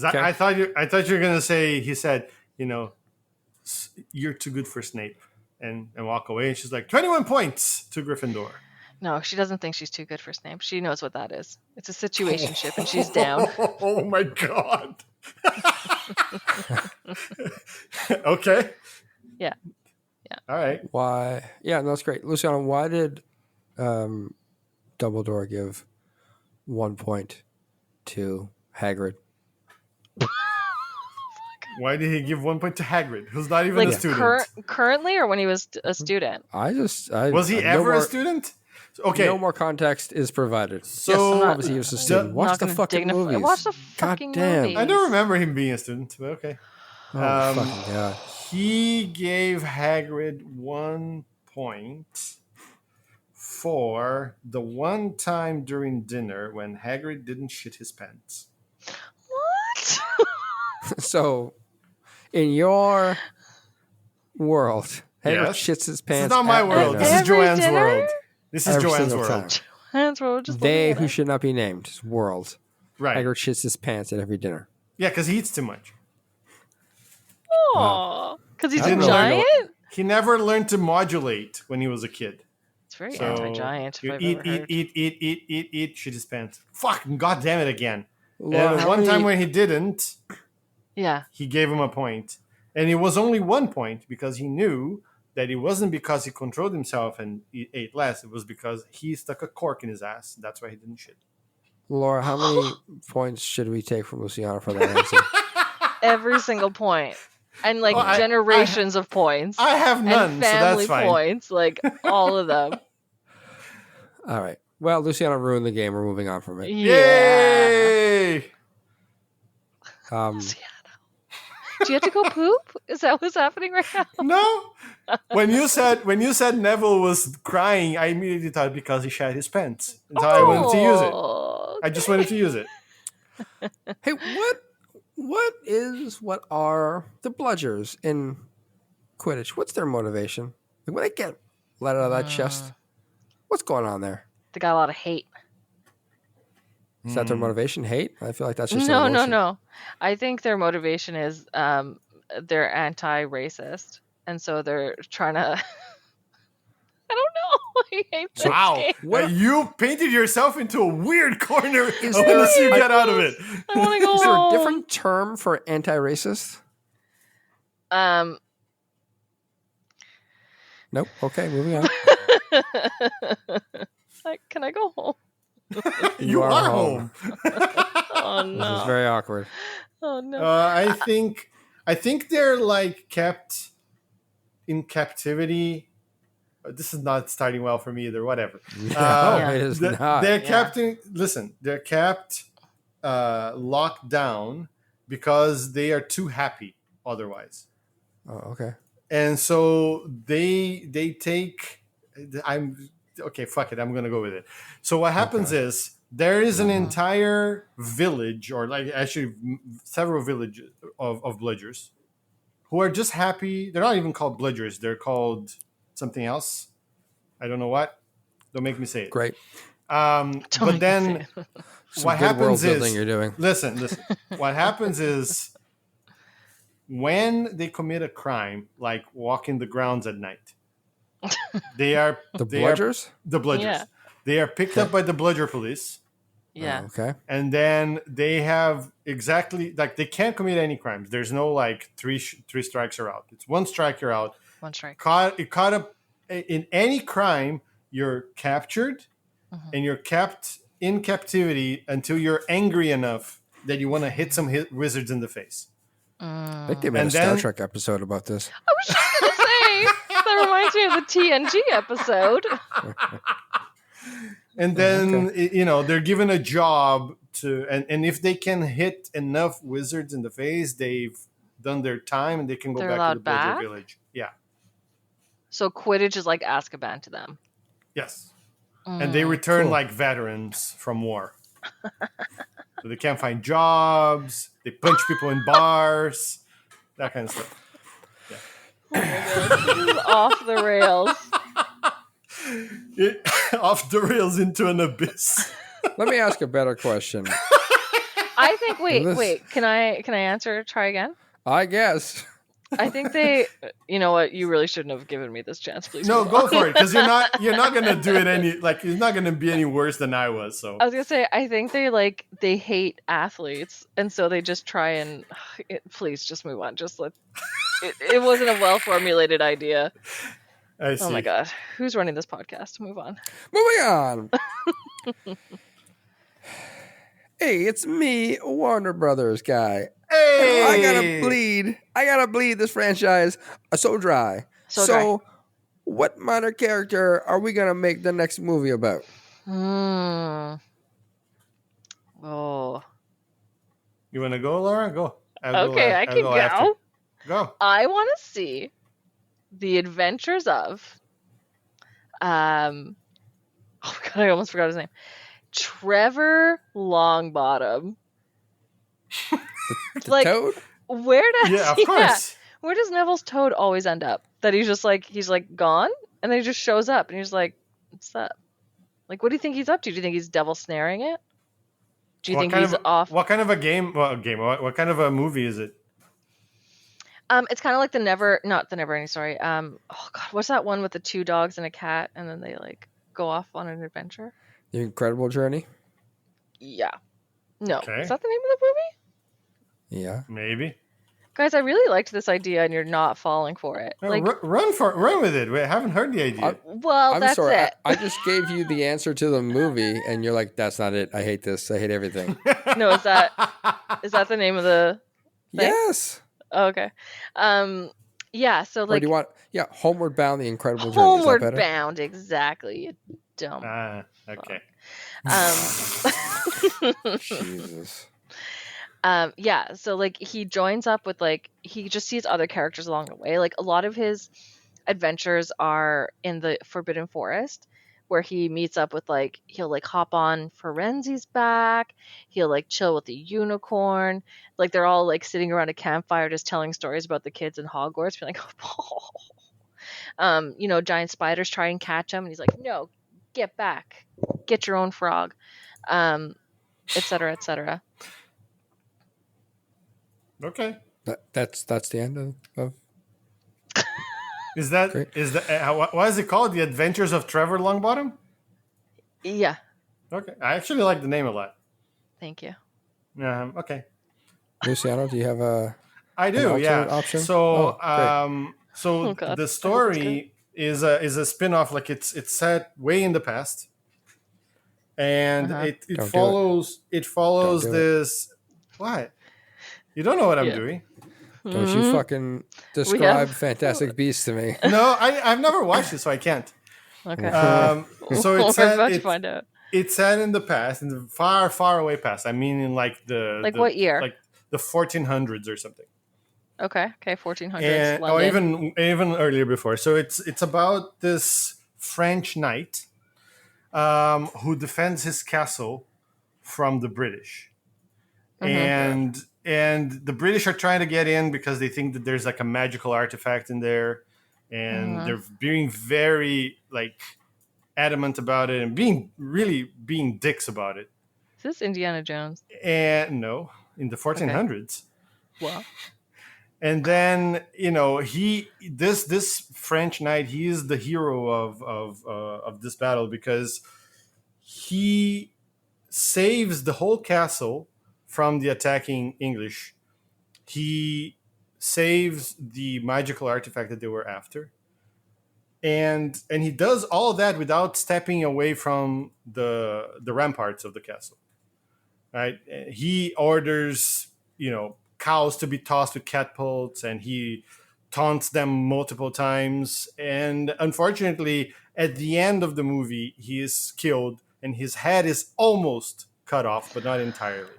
I thought you were gonna say he said, "You're too good for Snape." and walk away. And she's like, 21 points to Gryffindor. No, she doesn't think she's too good for Snape. She knows what that is. It's a situationship, and she's down. Oh my god. Okay. Yeah. All right. Why? Yeah, no, that's great. Luciano, why did Dumbledore give 1 point to Hagrid? Why did he give 1 point to Hagrid, who's not even a student? Currently, or when he was a student? Was he ever a student? Okay. No more context is provided. So yes, obviously he was a student. Watch the fucking movies. Watch the fucking movies. I don't remember him being a student, but okay. Oh, fucking God. He gave Hagrid 1 point for the one time during dinner when Hagrid didn't shit his pants. What? So, in your world, Hagrid shits his pants. This is not my world. This is Joanne's world. This is Joanne's world. Joanne's world. Just they who should not be named. World. Right. Hagrid shits his pants at every dinner. Yeah, because he eats too much. Oh, because he's a giant? He never learned to modulate when he was a kid. It's very anti-giant. Eat, shit his pants. Fucking goddamn it again. Laura, and one time when he didn't, yeah, he gave him a point. And it was only 1 point because he knew that it wasn't because he controlled himself and he ate less. It was because he stuck a cork in his ass. That's why he didn't shit. Laura, how many points should we take from Luciano for that answer? Every single point. And generations of points. I have none, and family so that's fine. Points, all of them. All right. Well, Luciano ruined the game. We're moving on from it. Yay! Luciano. Do you have to go poop? Is that what's happening right now? No. When you said Neville was crying, I immediately thought because he shat his pants. And so I wanted to use it. Okay. I just wanted to use it. Hey, what are the bludgers in Quidditch? What's their motivation? When they get let out of that chest, what's going on there? They got a lot of hate. Is that their motivation? Hate? I feel like that's just no. I think their motivation is they're anti-racist, and so they're trying to. I don't know. I hate this game. You painted yourself into a weird corner. I want to see you get out of it. I want to go Is there home. a different term for anti-racist? Nope. Okay, moving on. Can I go home? You are home. Oh no! This is very awkward. Oh no! I think they're kept in captivity. This is not starting well for me either. Whatever. No, it is not. They're kept. They're kept locked down because they are too happy otherwise. Oh, okay. And so they take. Fuck it. I'm gonna go with it. So what happens is there is an entire village, or actually several villages of bludgers, who are just happy. They're not even called bludgers. They're called something else. I don't know what. Don't make me say it. Great. But then what happens is you're doing. Listen. What happens is when they commit a crime, like walking the grounds at night, they are the bludgers. The bludgers. Yeah. They are picked up by the bludger police. Yeah. Okay. And then they have they can't commit any crimes. There's no three strikes are out. It's one strike, you're out. One strike. Caught up in any crime, you're captured and you're kept in captivity until you're angry enough that you want to hit some wizards in the face. I think they made a Star Trek episode about this. I was just going to say, that reminds me of the TNG episode. And then, they're given a job to, and if they can hit enough wizards in the face, they've done their time and they can go back to the Bludger Village. Yeah. So Quidditch is like Azkaban to them. Yes. And they return like veterans from war. So they can't find jobs. They punch people in bars. That kind of stuff. Yeah. Oh my God. This is off the rails. Off the rails into an abyss. Let me ask a better question. I think. Wait. Can I answer? Try again. I guess. I think they. You know what? You really shouldn't have given me this chance. Please. No, move go on. for it, because you're not gonna do it any like it's not gonna be any worse than I was. So I was gonna say, I think they hate athletes, and so they just try and please just move on. Just let it wasn't a well formulated idea. I see. Oh my god, who's running this podcast? Move on. Moving on. Hey, it's me, Warner Brothers guy. Hey, I gotta bleed this franchise so dry. So dry. What minor character are we gonna make the next movie about? Oh. you want to go, Laura? Go. Okay, I can go. After. Go. I want to see the adventures of oh god, I almost forgot his name. Trevor Longbottom. The Toad? Where does Yeah, of course. where does Neville's toad always end up? That he's gone, and then he just shows up, and he's like, "What's up?" Like, what do you think he's up to? Do you think he's devil snaring it? Do you think he's off? What kind of a game? What kind of a movie is it? It's kind of like not the Never Ending Story. Oh god, what's that one with the 2 dogs and a cat, and then they like go off on an adventure? The Incredible Journey? Yeah. No. Okay. Is that the name of the movie? Yeah. Maybe. Guys, I really liked this idea, and you're not falling for it. No, Like, run with it. Wait, I haven't heard the idea. well, I'm that's sorry. it. I just gave you the answer to the movie, and you're like, "That's not it. I hate this. I hate everything." No, is that the name of the thing? Yes. Oh, okay. Yeah. So Or like do you want? Yeah, Homeward Bound: The Incredible Journey. Homeward Is that better? Bound, exactly. You dumb. Okay. Jesus. Yeah, so like he joins up with he just sees other characters along the way. Like a lot of his adventures are in the Forbidden Forest, where he meets up with he'll hop on Ferenzi's back, he'll chill with the unicorn. Like they're all sitting around a campfire just telling stories about the kids in Hogwarts, being like, oh. Giant spiders try and catch him, and he's like, no, get back, get your own frog, etc., etc. Okay. That's the end of Is that Great. what is it called? The Adventures of Trevor Longbottom? Yeah, Okay. I actually like the name a lot. thank you. Okay. Luciano. Do you have a? I do. alternate Yeah. option? So, Oh, Oh, God. the story is a spin-off. Like it's set way in the past, and it Don't follows Don't do it. this. What? You don't know what I'm Yeah. doing? Don't you fucking describe Fantastic Beasts to me? No, I've never watched it, so I can't. Okay. So We're it's about to find out. It's set in the past, in the far, far away past. I mean, in What year? Like the 1400s or something, Okay, 1400s. and or London. even earlier before. So it's about this French knight who defends his castle from the British, and the British are trying to get in because they think that there's a magical artifact in there, and they're being very adamant about it and being dicks about it. Is this Indiana Jones? And no, in the 1400s. Wow. And then this French knight, he is the hero of this battle because he saves the whole castle from the attacking English. He saves the magical artifact that they were after, and he does all that without stepping away from the ramparts of the castle. Right? He orders cows to be tossed with catapults, and he taunts them multiple times. And unfortunately, at the end of the movie, he is killed, and his head is almost cut off, but not entirely.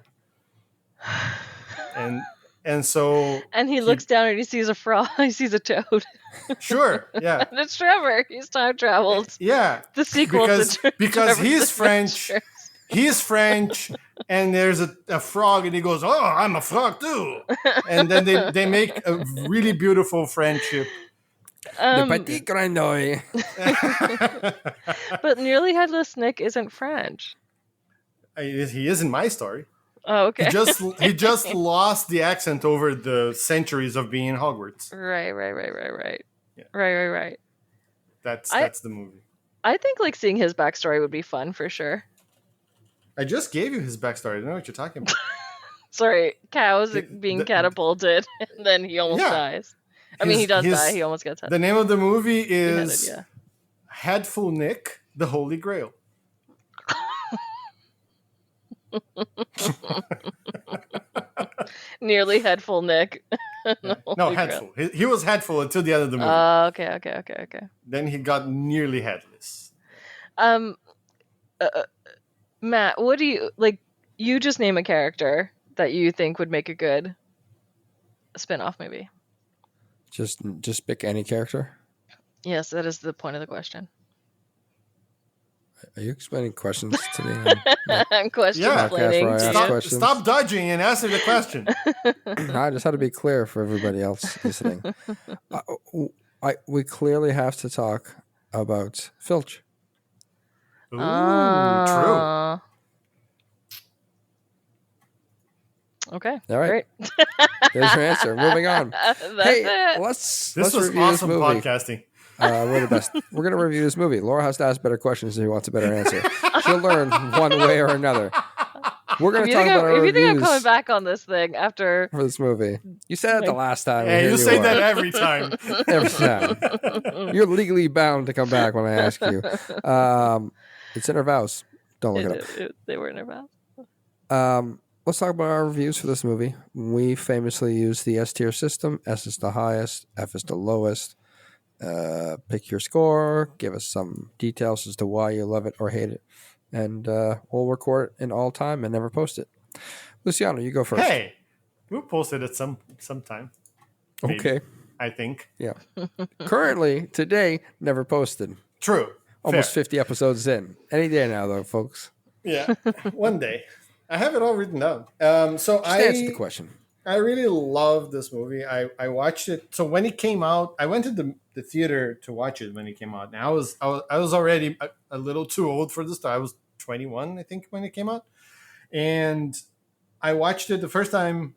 And so And he looks down and he sees a frog. He sees a toad. sure, yeah, And it's Trevor. He's time traveled. yeah, The sequel because Trevor's he's French. Adventures. He's French, and there's a frog, and he goes, "Oh, I'm a frog too." And then they make a really beautiful friendship. The Petit Grenouille. But Nearly Headless Nick isn't French. He is in my story. Oh, okay. He just lost the accent over the centuries of being in Hogwarts. Right. Yeah. Right. That's the movie. I think like seeing his backstory would be fun for sure. I just gave you his backstory. I don't know what you're talking about. Sorry, cows being catapulted and then he almost dies. I mean, he does die. He almost gets the name of the movie is beheaded, Headful Nick, the Holy Grail. Nearly headful Nick. No, headful. He was headful until the end of the movie. Okay. Then he got nearly headless. Matt, what do you like? You just name a character that you think would make a good spin-off movie. Just pick any character. Yes, that is the point of the question. Are you explaining questions to me? I'm explaining. Stop dodging and answer the question. I just had to be clear for everybody else listening. We clearly have to talk about Filch. Ooh, true. Okay. All right. Great. There's your answer. Moving on. Hey, let's was review awesome this movie. podcasting. We're the best. We're going to review this movie. Laura has to ask better questions if she wants a better answer. She'll learn one way or another. We're going to talk about our reviews. If you think I'm coming back on this thing after for this movie, you said it the last time. Yeah, you say that every time. Every time. You're legally bound to come back when I ask you. It's in our vows. Don't look it up. They were in our vows. Let's talk about our reviews for this movie. We famously use the S tier system. S is the highest, F is the lowest. Pick your score, give us some details as to why you love it or hate it, and we'll record it in all time and never post it. Luciano, you go first. Hey, we'll post it at some time. Maybe, okay. I think. Yeah. Currently, today, never posted. True. Almost 50 episodes in. Any day now, though, folks. Yeah, one day. I have it all written down. So Just answer the question. I really love this movie. I watched it. So when it came out, I went to the theater to watch it when it came out. And I was already a little too old for this. I was 21, I think, when it came out. And I watched it the first time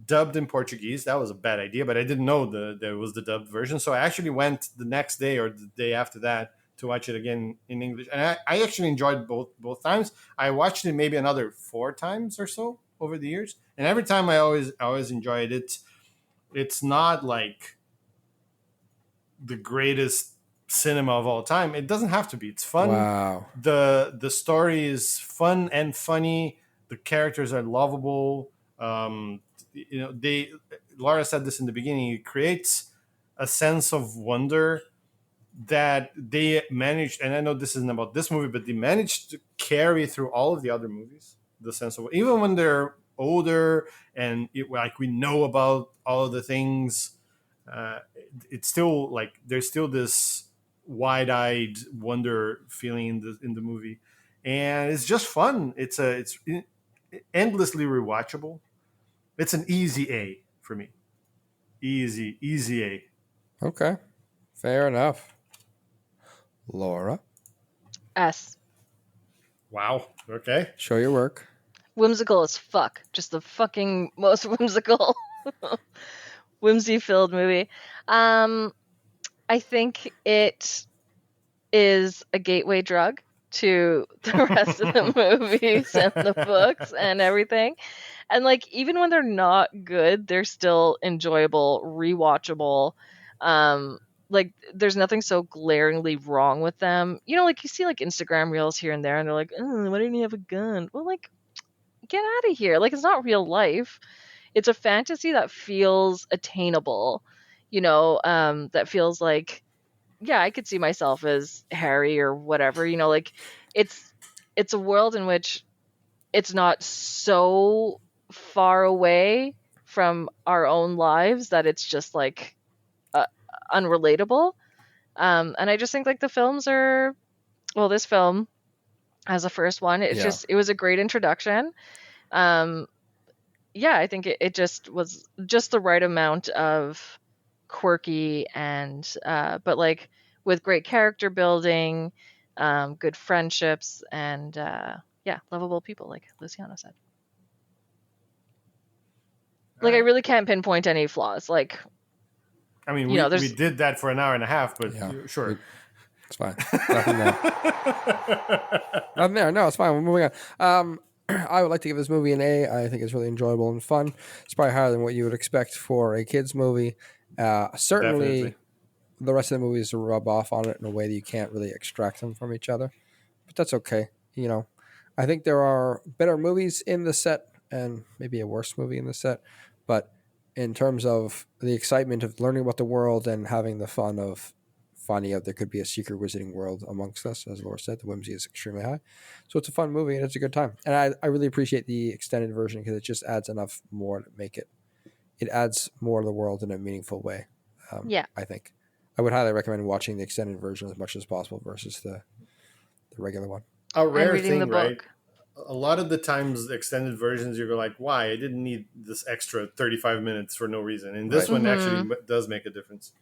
dubbed in Portuguese. That was a bad idea, but I didn't know there was the dubbed version. So I actually went the next day or the day after that to watch it again in English. And I actually enjoyed both times. I watched it maybe another 4 times or so over the years. And every time I always enjoyed it. It's not like the greatest cinema of all time. It doesn't have to be. It's fun. Wow. The story is fun and funny. The characters are lovable. Laura said this in the beginning. It creates a sense of wonder that they managed, and I know this isn't about this movie, but they managed to carry through all of the other movies. The sense of, even when they're older and like we know about all of the things, it's still like there's still this wide-eyed wonder feeling in the movie, and it's just fun. It's endlessly rewatchable. It's an easy A for me. Easy A. Okay, fair enough. Laura, S. Wow. Okay. show your work. Whimsical as fuck. Just the fucking most whimsical, whimsy-filled movie. I think it is a gateway drug to the rest of the movies and the books and everything. And like, even when they're not good, they're still enjoyable, rewatchable. Like, there's nothing so glaringly wrong with them. You know, like you see like Instagram reels here and there, and they're like, "Oh, why didn't you have a gun?" Well, like, get out of here. Like, it's not real life. It's a fantasy that feels attainable. You know, that feels like, yeah, I could see myself as Harry or whatever. You know, like it's a world in which it's not so far away from our own lives that it's just like unrelatable. And I just think like the films are, well, this film as a first one, it was a great introduction. I think it just was just the right amount of quirky and but like with great character building, good friendships, and lovable people, like Luciano said. Like, I really can't pinpoint any flaws. Like, I mean, you know, we did that for an hour and a half, but sure. It's fine. Nothing there. Nothing there. No, it's fine. We're moving on. I would like to give this movie an A. I think it's really enjoyable and fun. It's probably higher than what you would expect for a kids movie. Certainly, Definitely. the rest of the movies rub off on it in a way that you can't really extract them from each other. But that's okay. You know, I think there are better movies in the set and maybe a worse movie in the set. But in terms of the excitement of learning about the world and having the fun of finding out there could be a secret wizarding world amongst us, as Laura said, the whimsy is extremely high. So it's a fun movie and it's a good time. And I really appreciate the extended version because it just adds enough more to make it. It adds more to the world in a meaningful way. I think I would highly recommend watching the extended version as much as possible versus the regular one. A rare reading thing, the right? book. A lot of the times, extended versions, you're like, why? I didn't need this extra 35 minutes for no reason. And this one actually does make a difference.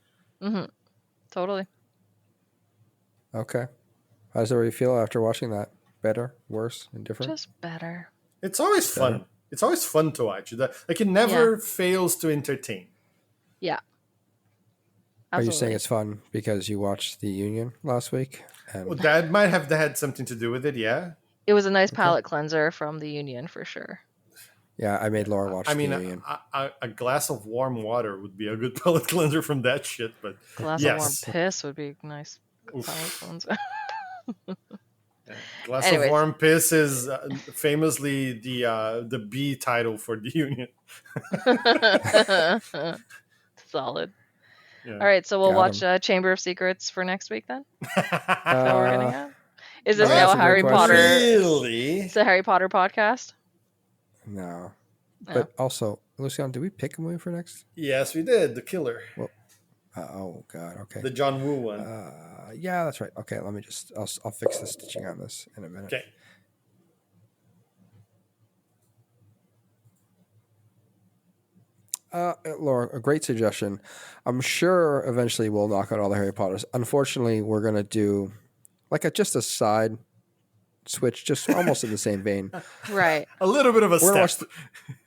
Mm-hmm. Totally. Okay. How does everybody feel after watching that? Better, worse, indifferent? Just better. It's always fun. It's always fun to watch. Like, it never fails to entertain. Yeah. Are you Absolutely. saying it's fun because you watched The Union last week? And Well, that might have had something to do with it, yeah. It was a nice palate cleanser from the Union for sure. yeah, I made Laura watch I mean, The Union. a glass of warm water would be a good palate cleanser from that shit, but Glass of warm piss would be nice palate cleanser. glass Anyways. of warm piss is famously the B title for the Union. Solid. Yeah. All right, so we'll Got watch Chamber of Secrets for next week then. Is that what we're getting at? Is this no, now that's a a Harry great Potter? question. Really? It's a Harry Potter podcast. No. Oh. But also, Lucian, did we pick a movie for next? Yes, we did. The Killer. Oh, God. Okay. The John Woo one. Yeah, that's right. Okay, let me just, I'll fix the stitching on this in a minute. Okay. Laura, a great suggestion. I'm sure eventually we'll knock out all the Harry Potters. Unfortunately, we're going to do like just a side switch, just almost in the same vein. Right. A little bit of a We're step.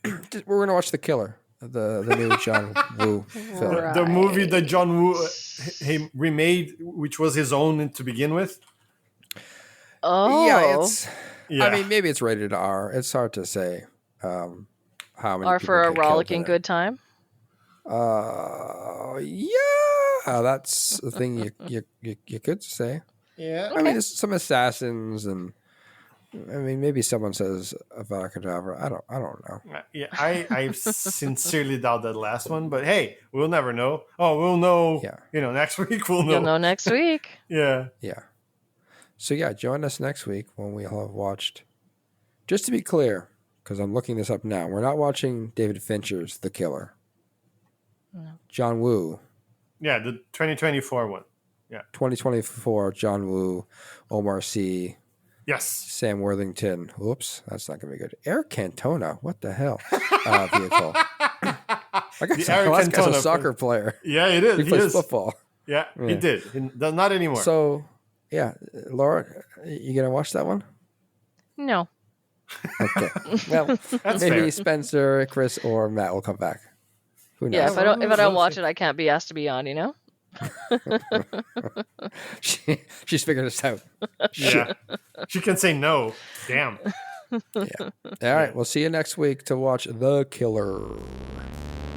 going to watch The Killer, the new John Woo film. Right. The movie that John Woo he remade, which was his own to begin with. Oh. Yeah, it's. Yeah. I mean, maybe it's rated R. It's hard to say how many. Or people for a get killed rollicking in it. good time. Yeah, that's the thing you could say. Yeah. I mean, there's some assassins, and I mean, maybe someone says Avada Kedavra. I don't know. Yeah, I sincerely doubt that last one, but hey, we'll never know. Oh, we'll know. Yeah. Next week we'll know. You'll know next week. Yeah. Yeah. So yeah, join us next week when we all have watched. Just to be clear, because I'm looking this up now, we're not watching David Fincher's The Killer. No. John Woo, Yeah, the 2024 one. 2024. John Woo, Omar Sy, Yes. Sam Worthington. Oops, that's not gonna be good. Eric Cantona. What the hell? Vehicle. That guy's a soccer player. Yeah, it is. He He plays is. football. Yeah, he Yeah. did. Not anymore. So, yeah, Laura, you gonna watch that one? No. Okay. Well, That's maybe fair. Spencer, Chris, or Matt will come back. Who knows? Yeah, if I don't We'll watch see. it, I can't be asked to be on, you know? She's figured this out. Yeah. She can say no. Damn. All right, we'll see you next week to watch The Killer.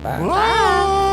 Bye. Bye.